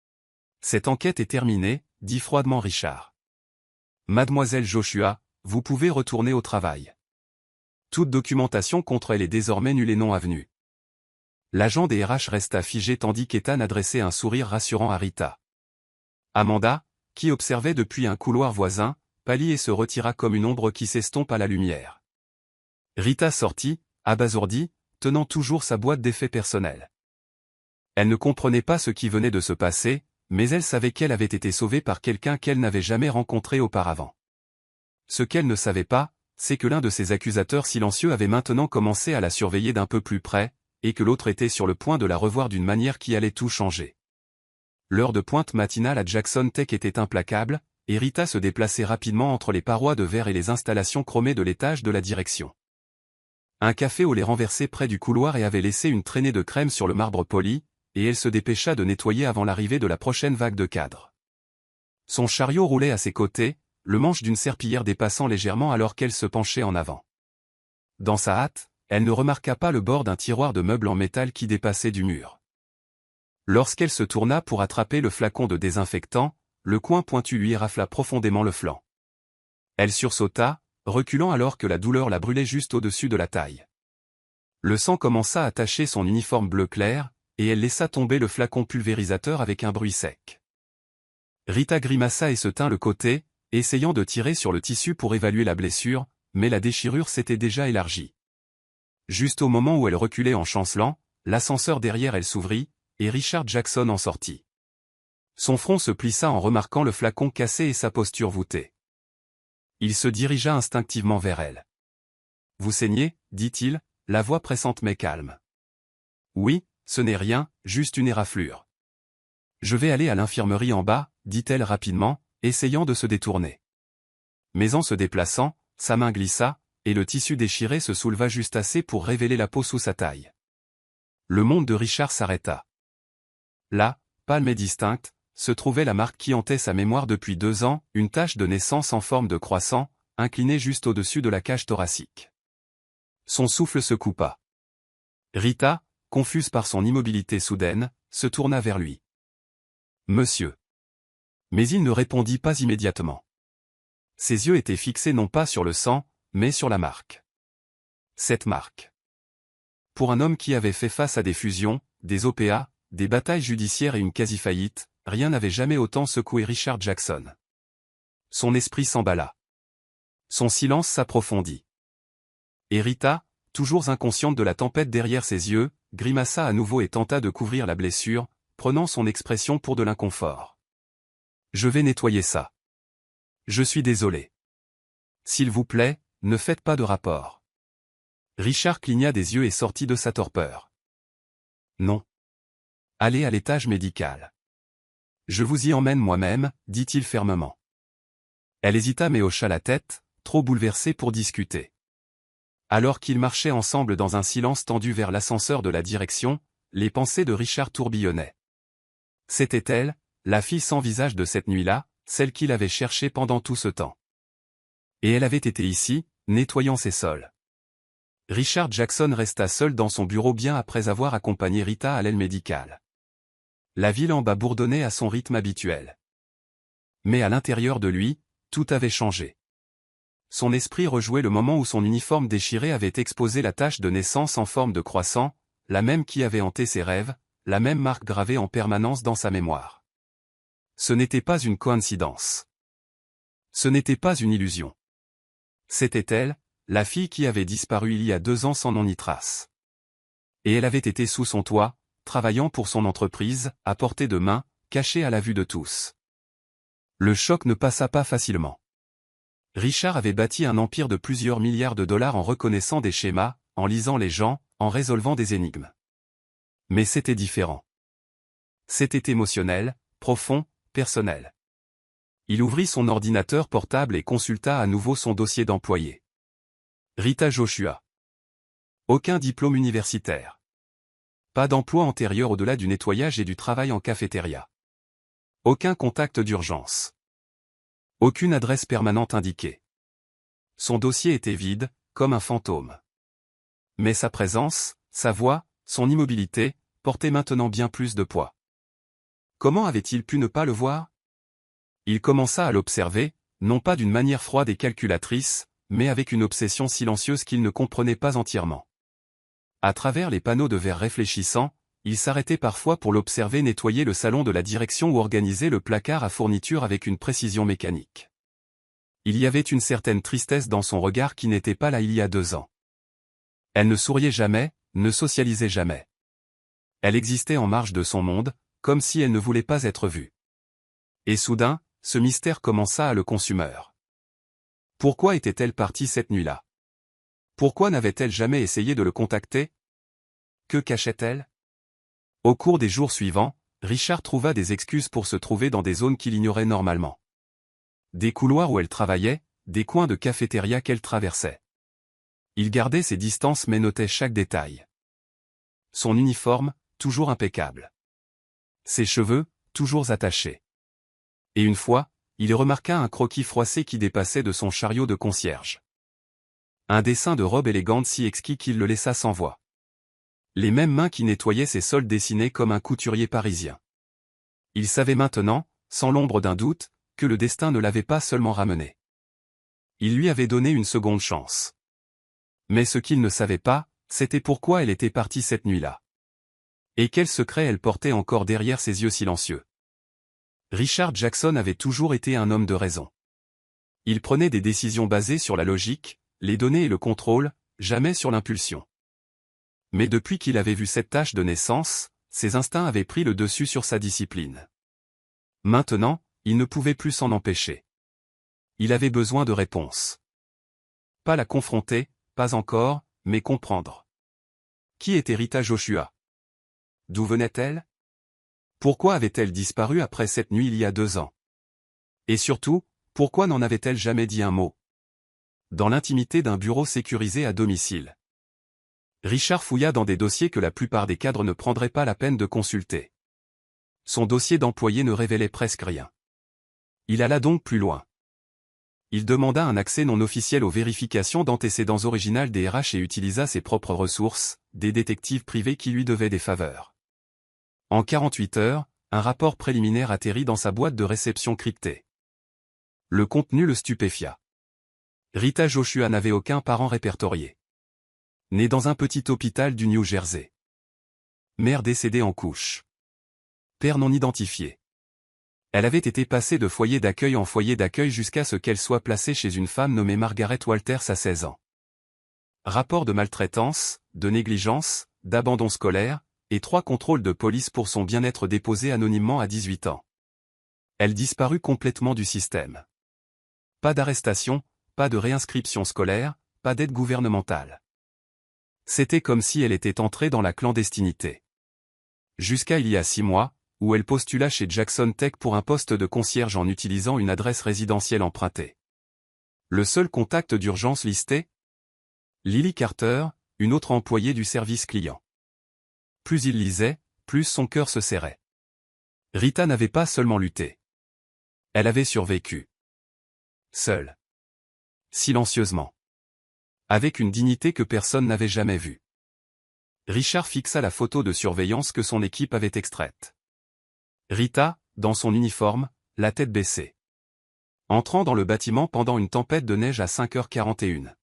« Cette enquête est terminée », dit froidement Richard. « Mademoiselle Joshua, vous pouvez retourner au travail. Toute documentation contre elle est désormais nulle et non avenue. » L'agent des RH resta figé tandis qu'Ethan adressait un sourire rassurant à Rita. Amanda, qui observait depuis un couloir voisin, pâlit et se retira comme une ombre qui s'estompe à la lumière. Rita sortit, abasourdie, tenant toujours sa boîte d'effets personnels. Elle ne comprenait pas ce qui venait de se passer, mais elle savait qu'elle avait été sauvée par quelqu'un qu'elle n'avait jamais rencontré auparavant. Ce qu'elle ne savait pas, c'est que l'un de ses accusateurs silencieux avait maintenant commencé à la surveiller d'un peu plus près, et que l'autre était sur le point de la revoir d'une manière qui allait tout changer. L'heure de pointe matinale à Jackson Tech était implacable, et Rita se déplaçait rapidement entre les parois de verre et les installations chromées de l'étage de la direction. Un café au lait renversé près du couloir et avait laissé une traînée de crème sur le marbre poli, et elle se dépêcha de nettoyer avant l'arrivée de la prochaine vague de cadres. Son chariot roulait à ses côtés, le manche d'une serpillière dépassant légèrement alors qu'elle se penchait en avant. Dans sa hâte, elle ne remarqua pas le bord d'un tiroir de meubles en métal qui dépassait du mur. Lorsqu'elle se tourna pour attraper le flacon de désinfectant, le coin pointu lui rafla profondément le flanc. Elle sursauta, reculant alors que la douleur la brûlait juste au-dessus de la taille. Le sang commença à tacher son uniforme bleu clair, et elle laissa tomber le flacon pulvérisateur avec un bruit sec. Rita grimaça et se tint le côté, essayant de tirer sur le tissu pour évaluer la blessure, mais la déchirure s'était déjà élargie. Juste au moment où elle reculait en chancelant, l'ascenseur derrière elle s'ouvrit, et Richard Jackson en sortit. Son front se plissa en remarquant le flacon cassé et sa posture voûtée. Il se dirigea instinctivement vers elle. « Vous saignez » dit-il, la voix pressante mais calme. « Oui, ce n'est rien, juste une éraflure. »« Je vais aller à l'infirmerie en bas » dit-elle rapidement, essayant de se détourner. Mais en se déplaçant, sa main glissa, et le tissu déchiré se souleva juste assez pour révéler la peau sous sa taille. Le monde de Richard s'arrêta. Là, pâle mais distincte, se trouvait la marque qui hantait sa mémoire depuis 2 ans, une tache de naissance en forme de croissant, inclinée juste au-dessus de la cage thoracique. Son souffle se coupa. Rita, confuse par son immobilité soudaine, se tourna vers lui. « Monsieur. » Mais il ne répondit pas immédiatement. Ses yeux étaient fixés non pas sur le sang, mais sur la marque. Cette marque. Pour un homme qui avait fait face à des fusions, des OPA, des batailles judiciaires et une quasi-faillite, rien n'avait jamais autant secoué Richard Jackson. Son esprit s'emballa. Son silence s'approfondit. Et Rita, toujours inconsciente de la tempête derrière ses yeux, grimaça à nouveau et tenta de couvrir la blessure, prenant son expression pour de l'inconfort. « Je vais nettoyer ça. Je suis désolé. S'il vous plaît, ne faites pas de rapport. » Richard cligna des yeux et sortit de sa torpeur. « Non. Allez à l'étage médical. Je vous y emmène moi-même, dit-il fermement. Elle hésita mais hocha la tête, trop bouleversée pour discuter. Alors qu'ils marchaient ensemble dans un silence tendu vers l'ascenseur de la direction, les pensées de Richard tourbillonnaient. C'était elle, la fille sans visage de cette nuit-là, celle qu'il avait cherchée pendant tout ce temps. Et elle avait été ici, nettoyant ses sols. Richard Jackson resta seul dans son bureau bien après avoir accompagné Rita à l'aile médicale. La ville en bas bourdonnait à son rythme habituel. Mais à l'intérieur de lui, tout avait changé. Son esprit rejouait le moment où son uniforme déchiré avait exposé la tache de naissance en forme de croissant, la même qui avait hanté ses rêves, la même marque gravée en permanence dans sa mémoire. Ce n'était pas une coïncidence. Ce n'était pas une illusion. C'était elle, la fille qui avait disparu il y a 2 ans sans nom ni trace. Et elle avait été sous son toit, travaillant pour son entreprise, à portée de main, cachée à la vue de tous. Le choc ne passa pas facilement. Richard avait bâti un empire de plusieurs milliards de dollars en reconnaissant des schémas, en lisant les gens, en résolvant des énigmes. Mais c'était différent. C'était émotionnel, profond, personnel. Il ouvrit son ordinateur portable et consulta à nouveau son dossier d'employé. Rita Joshua. Aucun diplôme universitaire. Pas d'emploi antérieur au-delà du nettoyage et du travail en cafétéria. Aucun contact d'urgence. Aucune adresse permanente indiquée. Son dossier était vide, comme un fantôme. Mais sa présence, sa voix, son immobilité, portaient maintenant bien plus de poids. Comment avait-il pu ne pas le voir? Il commença à l'observer, non pas d'une manière froide et calculatrice, mais avec une obsession silencieuse qu'il ne comprenait pas entièrement. À travers les panneaux de verre réfléchissants, il s'arrêtait parfois pour l'observer nettoyer le salon de la direction ou organiser le placard à fourniture avec une précision mécanique. Il y avait une certaine tristesse dans son regard qui n'était pas là il y a 2 ans. Elle ne souriait jamais, ne socialisait jamais. Elle existait en marge de son monde, comme si elle ne voulait pas être vue. Et soudain, ce mystère commença à le consumer. Pourquoi était-elle partie cette nuit-là? Pourquoi n'avait-elle jamais essayé de le contacter? Que cachait-elle? Au cours des jours suivants, Richard trouva des excuses pour se trouver dans des zones qu'il ignorait normalement. Des couloirs où elle travaillait, des coins de cafétéria qu'elle traversait. Il gardait ses distances mais notait chaque détail. Son uniforme, toujours impeccable. Ses cheveux, toujours attachés. Et une fois, il remarqua un croquis froissé qui dépassait de son chariot de concierge. Un dessin de robe élégante si exquis qu'il le laissa sans voix. Les mêmes mains qui nettoyaient ses sols dessinaient comme un couturier parisien. Il savait maintenant, sans l'ombre d'un doute, que le destin ne l'avait pas seulement ramené. Il lui avait donné une seconde chance. Mais ce qu'il ne savait pas, c'était pourquoi elle était partie cette nuit-là. Et quel secret elle portait encore derrière ses yeux silencieux. Richard Jackson avait toujours été un homme de raison. Il prenait des décisions basées sur la logique, les données et le contrôle, jamais sur l'impulsion. Mais depuis qu'il avait vu cette tache de naissance, ses instincts avaient pris le dessus sur sa discipline. Maintenant, il ne pouvait plus s'en empêcher. Il avait besoin de réponses. Pas la confronter, pas encore, mais comprendre. Qui était Rita Joshua? D'où venait-elle? Pourquoi avait-elle disparu après cette nuit il y a 2 ans? Et surtout, pourquoi n'en avait-elle jamais dit un mot? Dans l'intimité d'un bureau sécurisé à domicile. Richard fouilla dans des dossiers que la plupart des cadres ne prendraient pas la peine de consulter. Son dossier d'employé ne révélait presque rien. Il alla donc plus loin. Il demanda un accès non officiel aux vérifications d'antécédents originales des RH et utilisa ses propres ressources, des détectives privés qui lui devaient des faveurs. En 48 heures, un rapport préliminaire atterrit dans sa boîte de réception cryptée. Le contenu le stupéfia. Rita Joshua n'avait aucun parent répertorié. Née dans un petit hôpital du New Jersey. Mère décédée en couche. Père non identifié. Elle avait été passée de foyer d'accueil en foyer d'accueil jusqu'à ce qu'elle soit placée chez une femme nommée Margaret Walters à 16 ans. Rapport de maltraitance, de négligence, d'abandon scolaire, et 3 contrôles de police pour son bien-être déposés anonymement à 18 ans. Elle disparut complètement du système. Pas d'arrestation, pas de réinscription scolaire, pas d'aide gouvernementale. C'était comme si elle était entrée dans la clandestinité. Jusqu'à il y a 6 mois, où elle postula chez Jackson Tech pour un poste de concierge en utilisant une adresse résidentielle empruntée. Le seul contact d'urgence listé? Lily Carter, une autre employée du service client. Plus il lisait, plus son cœur se serrait. Rita n'avait pas seulement lutté. Elle avait survécu. Seule. Silencieusement. Avec une dignité que personne n'avait jamais vue. Richard fixa la photo de surveillance que son équipe avait extraite. Rita, dans son uniforme, la tête baissée. Entrant dans le bâtiment pendant une tempête de neige à 5h41.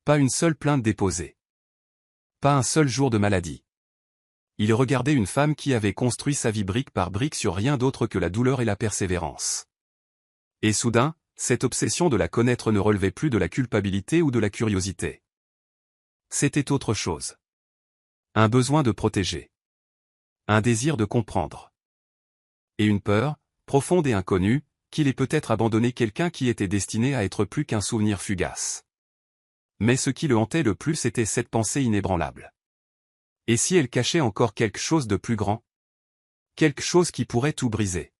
Pas une seule plainte déposée. Pas un seul jour de maladie. Il regardait une femme qui avait construit sa vie brique par brique sur rien d'autre que la douleur et la persévérance. Et soudain, cette obsession de la connaître ne relevait plus de la culpabilité ou de la curiosité. C'était autre chose. Un besoin de protéger. Un désir de comprendre. Et une peur, profonde et inconnue, qu'il ait peut-être abandonné quelqu'un qui était destiné à être plus qu'un souvenir fugace. Mais ce qui le hantait le plus était cette pensée inébranlable. Et si elle cachait encore quelque chose de plus grand? Quelque chose qui pourrait tout briser.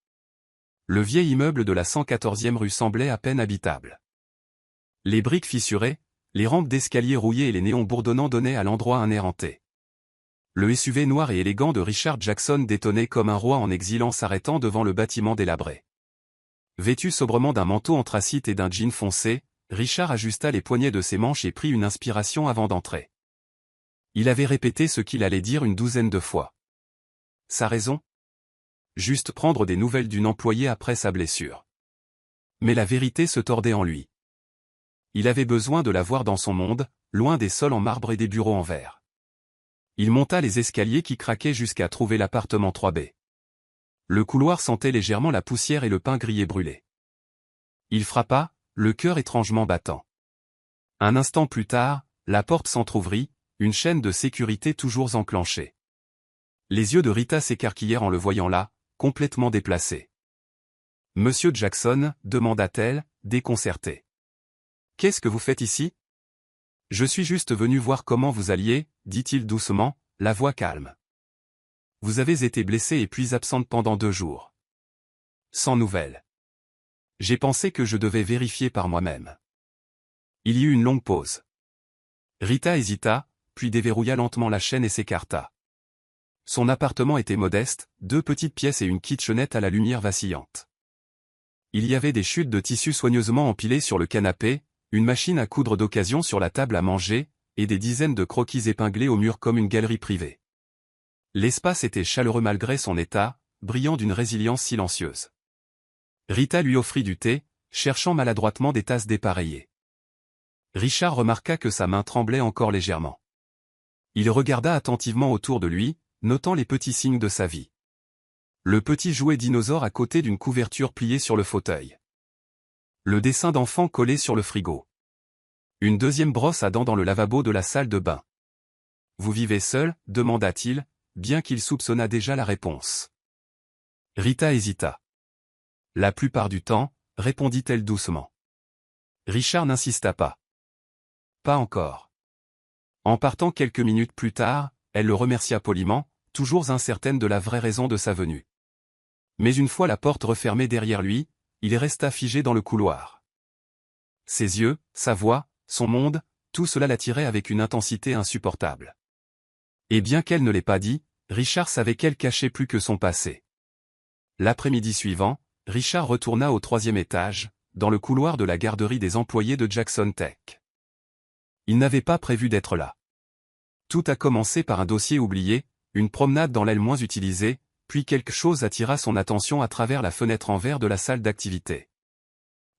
Le vieil immeuble de la 114e rue semblait à peine habitable. Les briques fissurées, les rampes d'escalier rouillées et les néons bourdonnants donnaient à l'endroit un air hanté. Le SUV noir et élégant de Richard Jackson détonnait comme un roi en exil en s'arrêtant devant le bâtiment délabré. Vêtu sobrement d'un manteau anthracite et d'un jean foncé, Richard ajusta les poignets de ses manches et prit une inspiration avant d'entrer. Il avait répété ce qu'il allait dire une douzaine de fois. Sa raison? Juste prendre des nouvelles d'une employée après sa blessure. Mais la vérité se tordait en lui. Il avait besoin de la voir dans son monde, loin des sols en marbre et des bureaux en verre. Il monta les escaliers qui craquaient jusqu'à trouver l'appartement 3B. Le couloir sentait légèrement la poussière et le pain grillé brûlé. Il frappa, le cœur étrangement battant. Un instant plus tard, la porte s'entr'ouvrit, une chaîne de sécurité toujours enclenchée. Les yeux de Rita s'écarquillèrent en le voyant là, complètement déplacé. « Monsieur Jackson » demanda-t-elle, déconcertée. « Qu'est-ce que vous faites ici ?»« Je suis juste venu voir comment vous alliez, » dit-il doucement, la voix calme. « Vous avez été blessée et puis absente pendant 2 jours. Sans nouvelles. J'ai pensé que je devais vérifier par moi-même. » Il y eut une longue pause. Rita hésita, puis déverrouilla lentement la chaîne et s'écarta. Son appartement était modeste, 2 petites pièces et une kitchenette à la lumière vacillante. Il y avait des chutes de tissu soigneusement empilées sur le canapé, une machine à coudre d'occasion sur la table à manger, et des dizaines de croquis épinglés au mur comme une galerie privée. L'espace était chaleureux malgré son état, brillant d'une résilience silencieuse. Rita lui offrit du thé, cherchant maladroitement des tasses dépareillées. Richard remarqua que sa main tremblait encore légèrement. Il regarda attentivement autour de lui, notant les petits signes de sa vie. Le petit jouet dinosaure à côté d'une couverture pliée sur le fauteuil. Le dessin d'enfant collé sur le frigo. Une deuxième brosse à dents dans le lavabo de la salle de bain. « Vous vivez seul ?» demanda-t-il, bien qu'il soupçonnât déjà la réponse. Rita hésita. « La plupart du temps » répondit-elle doucement. Richard n'insista pas. « Pas encore. » En partant quelques minutes plus tard, elle le remercia poliment, toujours incertaine de la vraie raison de sa venue. Mais une fois la porte refermée derrière lui, il resta figé dans le couloir. Ses yeux, sa voix, son monde, tout cela l'attirait avec une intensité insupportable. Et bien qu'elle ne l'ait pas dit, Richard savait qu'elle cachait plus que son passé. L'après-midi suivant, Richard retourna au 3e étage, dans le couloir de la garderie des employés de Jackson Tech. Il n'avait pas prévu d'être là. Tout a commencé par un dossier oublié, une promenade dans l'aile moins utilisée, puis quelque chose attira son attention à travers la fenêtre en verre de la salle d'activité.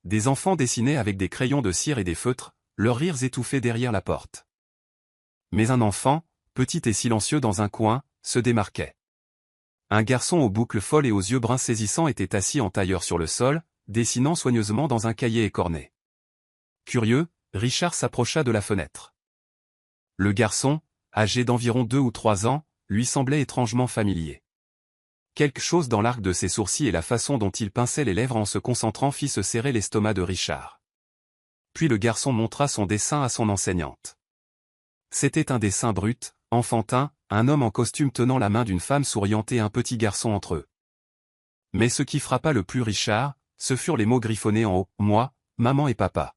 Des enfants dessinaient avec des crayons de cire et des feutres, leurs rires étouffés derrière la porte. Mais un enfant, petit et silencieux dans un coin, se démarquait. Un garçon aux boucles folles et aux yeux bruns saisissants était assis en tailleur sur le sol, dessinant soigneusement dans un cahier écorné. Curieux, Richard s'approcha de la fenêtre. Le garçon, âgé d'environ 2 ou 3 ans, lui semblait étrangement familier. Quelque chose dans l'arc de ses sourcils et la façon dont il pinçait les lèvres en se concentrant fit se serrer l'estomac de Richard. Puis le garçon montra son dessin à son enseignante. C'était un dessin brut, enfantin, un homme en costume tenant la main d'une femme souriante et un petit garçon entre eux. Mais ce qui frappa le plus Richard, ce furent les mots griffonnés en haut, « Moi, maman et papa ».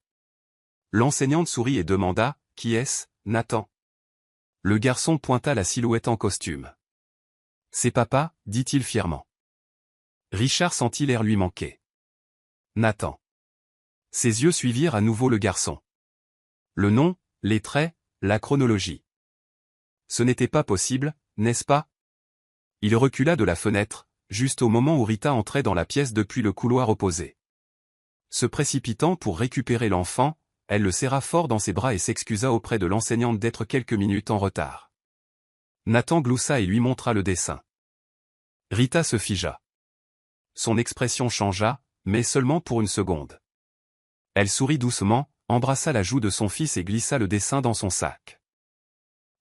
L'enseignante sourit et demanda, « Qui est-ce, Nathan ?» Le garçon pointa la silhouette en costume. « C'est papa » dit-il fièrement. Richard sentit l'air lui manquer. Nathan. Ses yeux suivirent à nouveau le garçon. Le nom, les traits, la chronologie. Ce n'était pas possible, n'est-ce pas? Il recula de la fenêtre, juste au moment où Rita entrait dans la pièce depuis le couloir opposé. Se précipitant pour récupérer l'enfant, elle le serra fort dans ses bras et s'excusa auprès de l'enseignante d'être quelques minutes en retard. Nathan gloussa et lui montra le dessin. Rita se figea. Son expression changea, mais seulement pour une seconde. Elle sourit doucement, embrassa la joue de son fils et glissa le dessin dans son sac.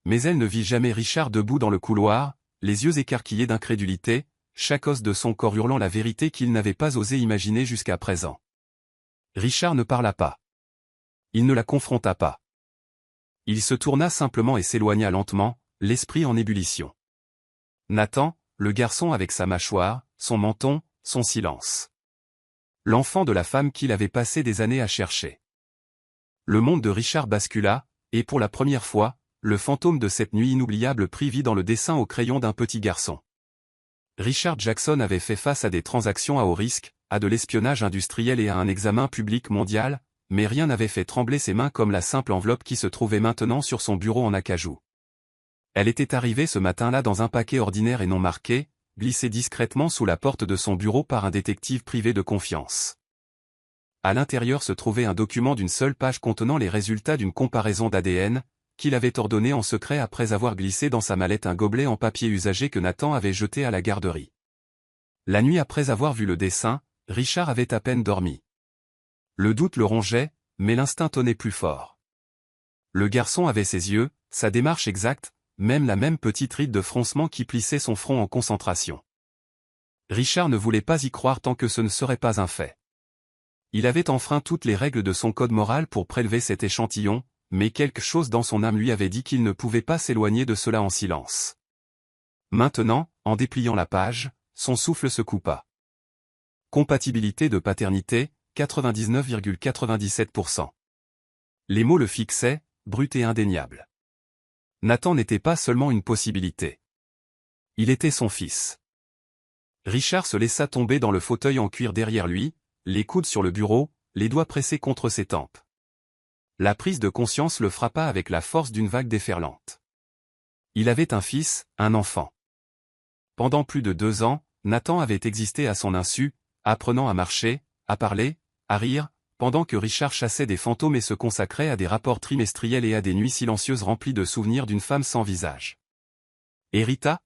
Mais elle ne vit jamais Richard debout dans le couloir, les yeux écarquillés d'incrédulité, chaque os de son corps hurlant la vérité qu'il n'avait pas osé imaginer jusqu'à présent. Richard ne parla pas. Il ne la confronta pas. Il se tourna simplement et s'éloigna lentement, l'esprit en ébullition. Nathan, le garçon avec sa mâchoire, son menton, son silence. L'enfant de la femme qu'il avait passé des années à chercher. Le monde de Richard bascula, et pour la première fois, le fantôme de cette nuit inoubliable prit vie dans le dessin au crayon d'un petit garçon. Richard Jackson avait fait face à des transactions à haut risque, à de l'espionnage industriel et à un examen public mondial, mais rien n'avait fait trembler ses mains comme la simple enveloppe qui se trouvait maintenant sur son bureau en acajou. Elle était arrivée ce matin-là dans un paquet ordinaire et non marqué, glissé discrètement sous la porte de son bureau par un détective privé de confiance. À l'intérieur se trouvait un document d'une seule page contenant les résultats d'une comparaison d'ADN, qu'il avait ordonné en secret après avoir glissé dans sa mallette un gobelet en papier usagé que Nathan avait jeté à la garderie. La nuit après avoir vu le dessin, Richard avait à peine dormi. Le doute le rongeait, mais l'instinct tonnait plus fort. Le garçon avait ses yeux, sa démarche exacte, même la même petite ride de froncement qui plissait son front en concentration. Richard ne voulait pas y croire tant que ce ne serait pas un fait. Il avait enfreint toutes les règles de son code moral pour prélever cet échantillon, mais quelque chose dans son âme lui avait dit qu'il ne pouvait pas s'éloigner de cela en silence. Maintenant, en dépliant la page, son souffle se coupa. Compatibilité de paternité, 99,97%. Les mots le fixaient, brut et indéniable. Nathan n'était pas seulement une possibilité. Il était son fils. Richard se laissa tomber dans le fauteuil en cuir derrière lui, les coudes sur le bureau, les doigts pressés contre ses tempes. La prise de conscience le frappa avec la force d'une vague déferlante. Il avait un fils, un enfant. Pendant plus de 2 ans, Nathan avait existé à son insu, apprenant à marcher, à parler, à rire, pendant que Richard chassait des fantômes et se consacrait à des rapports trimestriels et à des nuits silencieuses remplies de souvenirs d'une femme sans visage. Et Rita?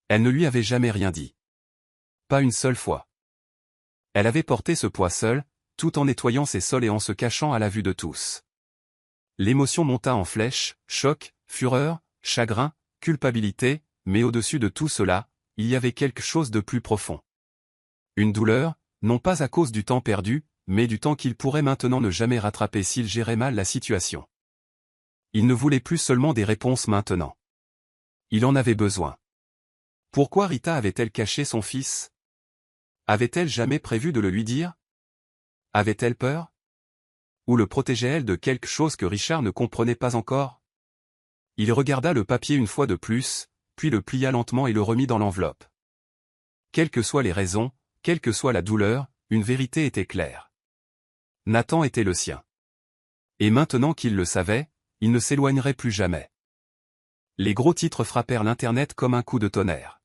Elle ne lui avait jamais rien dit. Pas une seule fois. Elle avait porté ce poids seule, tout en nettoyant ses sols et en se cachant à la vue de tous. L'émotion monta en flèche, choc, fureur, chagrin, culpabilité, mais au-dessus de tout cela, il y avait quelque chose de plus profond. Une douleur, non pas à cause du temps perdu, mais du temps qu'il pourrait maintenant ne jamais rattraper s'il gérait mal la situation. Il ne voulait plus seulement des réponses maintenant. Il en avait besoin. Pourquoi Rita avait-elle caché son fils? Avait-elle jamais prévu de le lui dire? Avait-elle peur? Ou le protégeait-elle de quelque chose que Richard ne comprenait pas encore? Il regarda le papier une fois de plus, puis le plia lentement et le remit dans l'enveloppe. Quelles que soient les raisons, quelle que soit la douleur, une vérité était claire. Nathan était le sien. Et maintenant qu'il le savait, il ne s'éloignerait plus jamais. Les gros titres frappèrent l'Internet comme un coup de tonnerre.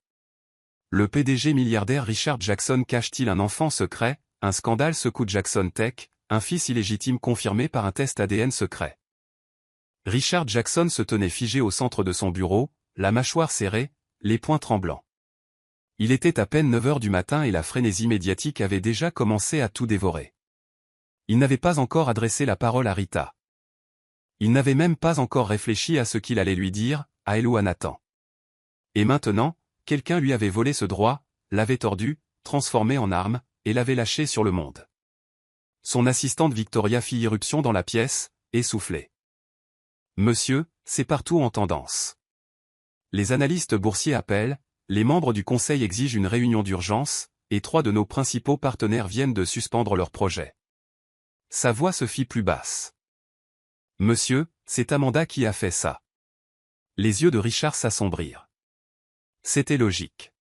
Le PDG milliardaire Richard Jackson cache-t-il un enfant secret? Un scandale secoue Jackson Tech, un fils illégitime confirmé par un test ADN secret. Richard Jackson se tenait figé au centre de son bureau, la mâchoire serrée, les poings tremblants. Il était à peine 9 heures du matin et la frénésie médiatique avait déjà commencé à tout dévorer. Il n'avait pas encore adressé la parole à Rita. Il n'avait même pas encore réfléchi à ce qu'il allait lui dire, à elle ou à Nathan. Et maintenant, quelqu'un lui avait volé ce droit, l'avait tordu, transformé en arme, et l'avait lâché sur le monde. Son assistante Victoria fit irruption dans la pièce, essoufflée. « Monsieur, c'est partout en tendance. Les analystes boursiers appellent, les membres du conseil exigent une réunion d'urgence, et 3 de nos principaux partenaires viennent de suspendre leur projet. » Sa voix se fit plus basse. « Monsieur, c'est Amanda qui a fait ça. » Les yeux de Richard s'assombrirent. C'était logique.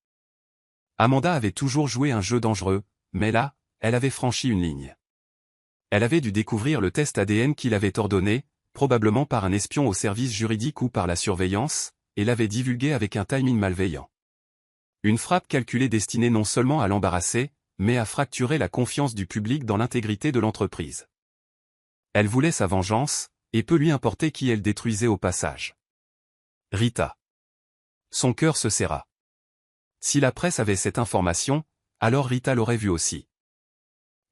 Amanda avait toujours joué un jeu dangereux, mais là, elle avait franchi une ligne. Elle avait dû découvrir le test ADN qu'il avait ordonné, probablement par un espion au service juridique ou par la surveillance, et l'avait divulgué avec un timing malveillant. Une frappe calculée destinée non seulement à l'embarrasser, mais à fracturer la confiance du public dans l'intégrité de l'entreprise. Elle voulait sa vengeance, et peu lui importait qui elle détruisait au passage. Rita. Son cœur se serra. Si la presse avait cette information, alors Rita l'aurait vue aussi.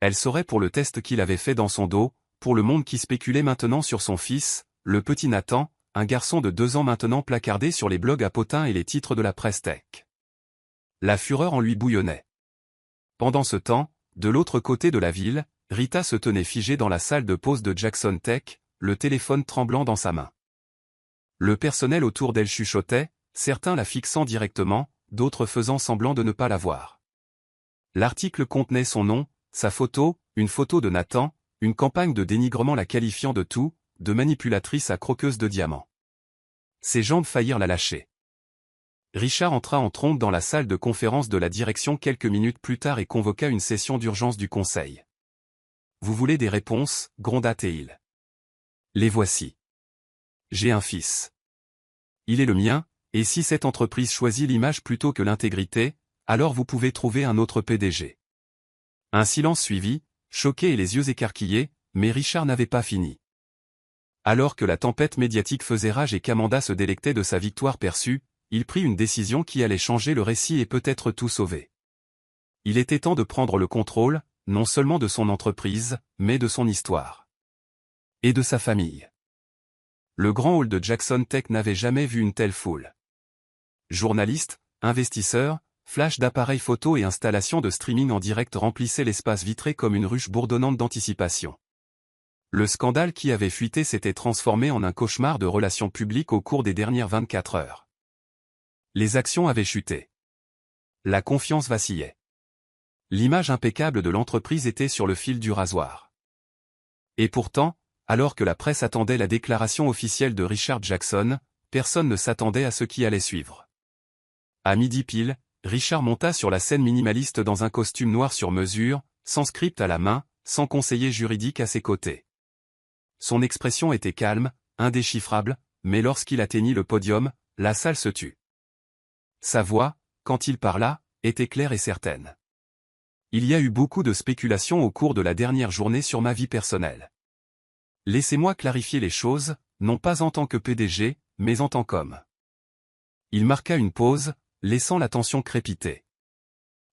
Elle saurait pour le test qu'il avait fait dans son dos, pour le monde qui spéculait maintenant sur son fils, le petit Nathan, un garçon de 2 ans maintenant placardé sur les blogs à potins et les titres de la presse tech. La fureur en lui bouillonnait. Pendant ce temps, de l'autre côté de la ville, Rita se tenait figée dans la salle de pause de Jackson Tech, le téléphone tremblant dans sa main. Le personnel autour d'elle chuchotait, certains la fixant directement, d'autres faisant semblant de ne pas la voir. L'article contenait son nom, sa photo, une photo de Nathan, une campagne de dénigrement la qualifiant de tout, de manipulatrice à croqueuse de diamants. Ses jambes faillirent la lâcher. Richard entra en trombe dans la salle de conférence de la direction quelques minutes plus tard et convoqua une session d'urgence du conseil. « Vous voulez des réponses » gronda Teil. « Les voici. J'ai un fils. Il est le mien, et si cette entreprise choisit l'image plutôt que l'intégrité, alors vous pouvez trouver un autre PDG. » Un silence suivit, choqué et les yeux écarquillés, mais Richard n'avait pas fini. Alors que la tempête médiatique faisait rage et qu'Amanda se délectait de sa victoire perçue, il prit une décision qui allait changer le récit et peut-être tout sauver. Il était temps de prendre le contrôle, non seulement de son entreprise, mais de son histoire. Et de sa famille. Le grand hall de Jackson Tech n'avait jamais vu une telle foule. Journalistes, investisseurs, flash d'appareils photo et installations de streaming en direct remplissaient l'espace vitré comme une ruche bourdonnante d'anticipation. Le scandale qui avait fuité s'était transformé en un cauchemar de relations publiques au cours des dernières 24 heures. Les actions avaient chuté. La confiance vacillait. L'image impeccable de l'entreprise était sur le fil du rasoir. Et pourtant, alors que la presse attendait la déclaration officielle de Richard Jackson, personne ne s'attendait à ce qui allait suivre. À midi pile, Richard monta sur la scène minimaliste dans un costume noir sur mesure, sans script à la main, sans conseiller juridique à ses côtés. Son expression était calme, indéchiffrable, mais lorsqu'il atteignit le podium, la salle se tut. Sa voix, quand il parla, était claire et certaine. Il y a eu beaucoup de spéculations au cours de la dernière journée sur ma vie personnelle. Laissez-moi clarifier les choses, non pas en tant que PDG, mais en tant qu'homme. Il marqua une pause, laissant la tension crépiter.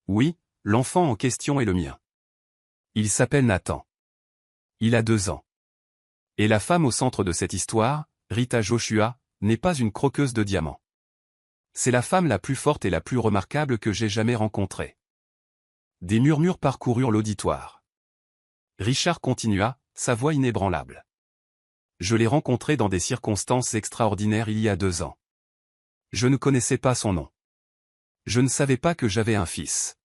Oui, l'enfant en question est le mien. Il s'appelle Nathan. Il a 2 ans. Et la femme au centre de cette histoire, Rita Joshua, n'est pas une croqueuse de diamants. C'est la femme la plus forte et la plus remarquable que j'ai jamais rencontrée. Des murmures parcoururent l'auditoire. Richard continua, sa voix inébranlable. Je l'ai rencontrée dans des circonstances extraordinaires il y a 2 ans. Je ne connaissais pas son nom. Je ne savais pas que j'avais un fils.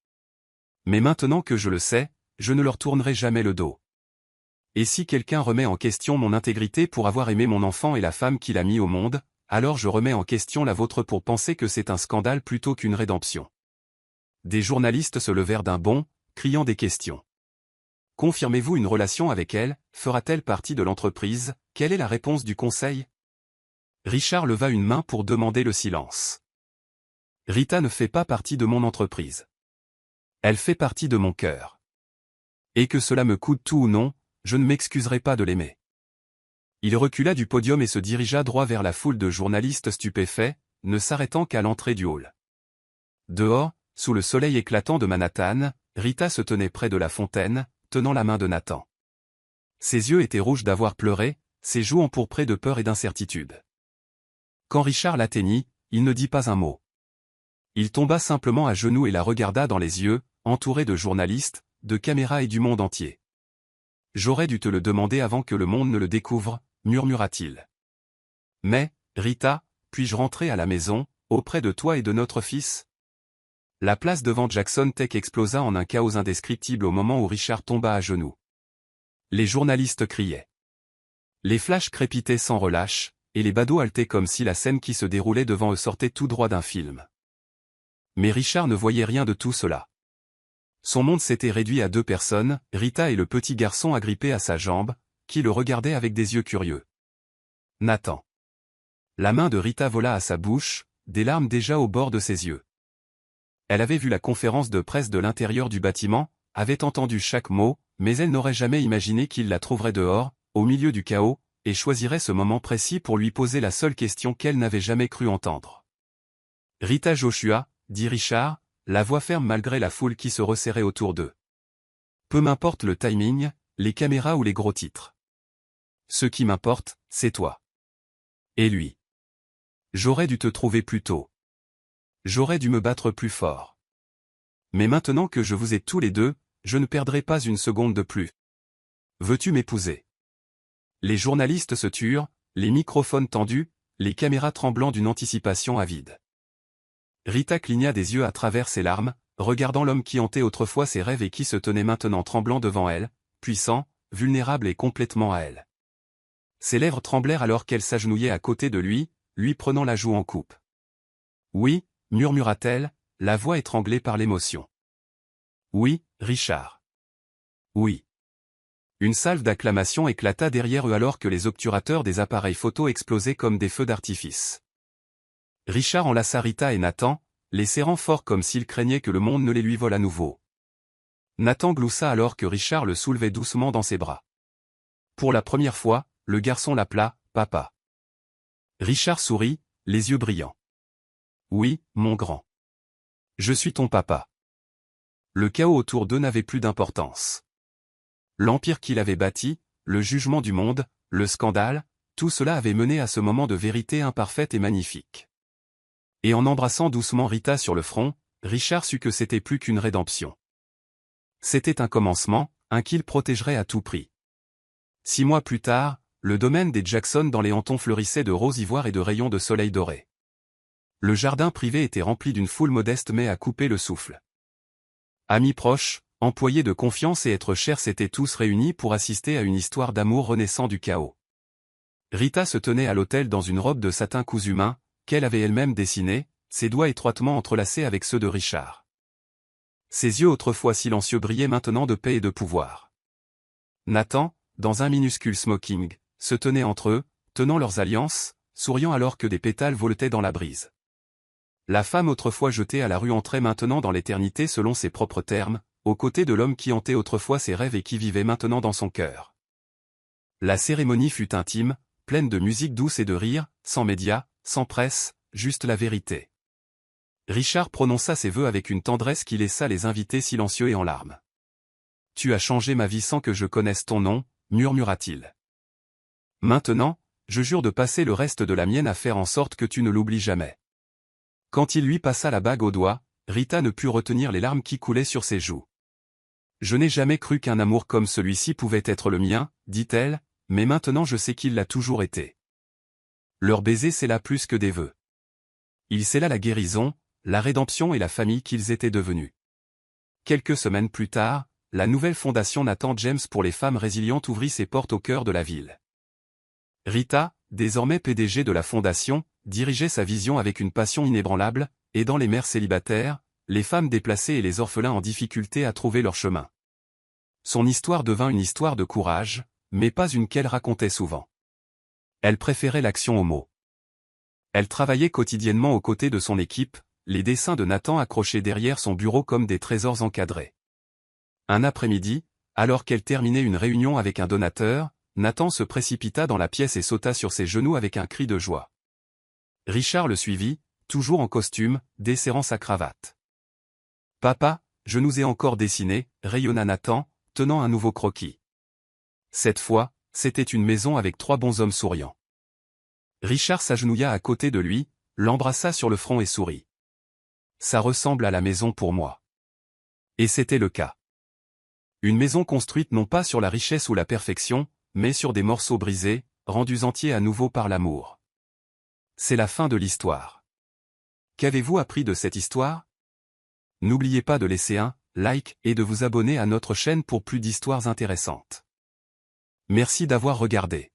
Mais maintenant que je le sais, je ne leur tournerai jamais le dos. Et si quelqu'un remet en question mon intégrité pour avoir aimé mon enfant et la femme qu'il a mis au monde, alors je remets en question la vôtre pour penser que c'est un scandale plutôt qu'une rédemption. Des journalistes se levèrent d'un bond, criant des questions. Confirmez-vous une relation avec elle, fera-t-elle partie de l'entreprise, quelle est la réponse du conseil? Richard leva une main pour demander le silence. Rita ne fait pas partie de mon entreprise. Elle fait partie de mon cœur. Et que cela me coûte tout ou non, je ne m'excuserai pas de l'aimer. Il recula du podium et se dirigea droit vers la foule de journalistes stupéfaits, ne s'arrêtant qu'à l'entrée du hall. Dehors, sous le soleil éclatant de Manhattan, Rita se tenait près de la fontaine, tenant la main de Nathan. Ses yeux étaient rouges d'avoir pleuré, ses joues empourprées de peur et d'incertitude. Quand Richard l'atteignit, il ne dit pas un mot. Il tomba simplement à genoux et la regarda dans les yeux, entouré de journalistes, de caméras et du monde entier. « J'aurais dû te le demander avant que le monde ne le découvre », murmura-t-il. « Mais, Rita, puis-je rentrer à la maison, auprès de toi et de notre fils ?» La place devant Jackson Tech explosa en un chaos indescriptible au moment où Richard tomba à genoux. Les journalistes criaient. Les flashs crépitaient sans relâche, et les badauds haletaient comme si la scène qui se déroulait devant eux sortait tout droit d'un film. Mais Richard ne voyait rien de tout cela. Son monde s'était réduit à 2 personnes, Rita et le petit garçon agrippé à sa jambe, qui le regardait avec des yeux curieux. Nathan. La main de Rita vola à sa bouche, des larmes déjà au bord de ses yeux. Elle avait vu la conférence de presse de l'intérieur du bâtiment, avait entendu chaque mot, mais elle n'aurait jamais imaginé qu'il la trouverait dehors, au milieu du chaos, et choisirait ce moment précis pour lui poser la seule question qu'elle n'avait jamais cru entendre. « Rita Joshua », dit Richard, la voix ferme malgré la foule qui se resserrait autour d'eux. Peu m'importe le timing, les caméras ou les gros titres. Ce qui m'importe, c'est toi. Et lui. J'aurais dû te trouver plus tôt. J'aurais dû me battre plus fort. Mais maintenant que je vous ai tous les deux, je ne perdrai pas une seconde de plus. Veux-tu m'épouser? Les journalistes se turent, les microphones tendus, les caméras tremblant d'une anticipation avide. Rita cligna des yeux à travers ses larmes, regardant l'homme qui hantait autrefois ses rêves et qui se tenait maintenant tremblant devant elle, puissant, vulnérable et complètement à elle. Ses lèvres tremblèrent alors qu'elle s'agenouillait à côté de lui, lui prenant la joue en coupe. « Oui » murmura-t-elle, la voix étranglée par l'émotion. « Oui, Richard. Oui. » Une salve d'acclamations éclata derrière eux alors que les obturateurs des appareils photo explosaient comme des feux d'artifice. Richard enlaça Rita et Nathan, les serrant fort comme s'il craignait que le monde ne les lui vole à nouveau. Nathan gloussa alors que Richard le soulevait doucement dans ses bras. Pour la première fois, le garçon l'appela « Papa ». Richard sourit, les yeux brillants. « Oui, mon grand. Je suis ton papa. » Le chaos autour d'eux n'avait plus d'importance. L'empire qu'il avait bâti, le jugement du monde, le scandale, tout cela avait mené à ce moment de vérité imparfaite et magnifique. Et en embrassant doucement Rita sur le front, Richard sut que c'était plus qu'une rédemption. C'était un commencement, un qu'il protégerait à tout prix. 6 mois plus tard, le domaine des Jackson dans les Hamptons fleurissait de roses ivoire et de rayons de soleil doré. Le jardin privé était rempli d'une foule modeste mais à couper le souffle. Amis proches, employés de confiance et êtres chers s'étaient tous réunis pour assister à une histoire d'amour renaissant du chaos. Rita se tenait à l'autel dans une robe de satin cousu main, qu'elle avait elle-même dessinée, ses doigts étroitement entrelacés avec ceux de Richard. Ses yeux autrefois silencieux brillaient maintenant de paix et de pouvoir. Nathan, dans un minuscule smoking, se tenait entre eux, tenant leurs alliances, souriant alors que des pétales voletaient dans la brise. La femme autrefois jetée à la rue entrait maintenant dans l'éternité selon ses propres termes, aux côtés de l'homme qui hantait autrefois ses rêves et qui vivait maintenant dans son cœur. La cérémonie fut intime, pleine de musique douce et de rire, sans médias, sans presse, juste la vérité. Richard prononça ses vœux avec une tendresse qui laissa les invités silencieux et en larmes. « Tu as changé ma vie sans que je connaisse ton nom », murmura-t-il. « Maintenant, je jure de passer le reste de la mienne à faire en sorte que tu ne l'oublies jamais. » Quand il lui passa la bague au doigt, Rita ne put retenir les larmes qui coulaient sur ses joues. « Je n'ai jamais cru qu'un amour comme celui-ci pouvait être le mien, dit-elle, mais maintenant je sais qu'il l'a toujours été. » Leur baiser scella plus que des vœux. Il scella la guérison, la rédemption et la famille qu'ils étaient devenus. Quelques semaines plus tard, la nouvelle fondation Nathan James pour les femmes résilientes ouvrit ses portes au cœur de la ville. Rita, désormais PDG de la fondation, dirigeait sa vision avec une passion inébranlable, aidant les mères célibataires, les femmes déplacées et les orphelins en difficulté à trouver leur chemin. Son histoire devint une histoire de courage, mais pas une qu'elle racontait souvent. Elle préférait l'action aux mots. Elle travaillait quotidiennement aux côtés de son équipe, les dessins de Nathan accrochés derrière son bureau comme des trésors encadrés. Un après-midi, alors qu'elle terminait une réunion avec un donateur, Nathan se précipita dans la pièce et sauta sur ses genoux avec un cri de joie. Richard le suivit, toujours en costume, desserrant sa cravate. « Papa, je nous ai encore dessiné », rayonna Nathan, tenant un nouveau croquis. Cette fois, c'était une maison avec 3 bonshommes souriants. Richard s'agenouilla à côté de lui, l'embrassa sur le front et sourit. « Ça ressemble à la maison pour moi. » Et c'était le cas. Une maison construite non pas sur la richesse ou la perfection, mais sur des morceaux brisés, rendus entiers à nouveau par l'amour. C'est la fin de l'histoire. Qu'avez-vous appris de cette histoire? N'oubliez pas de laisser un like et de vous abonner à notre chaîne pour plus d'histoires intéressantes. Merci d'avoir regardé.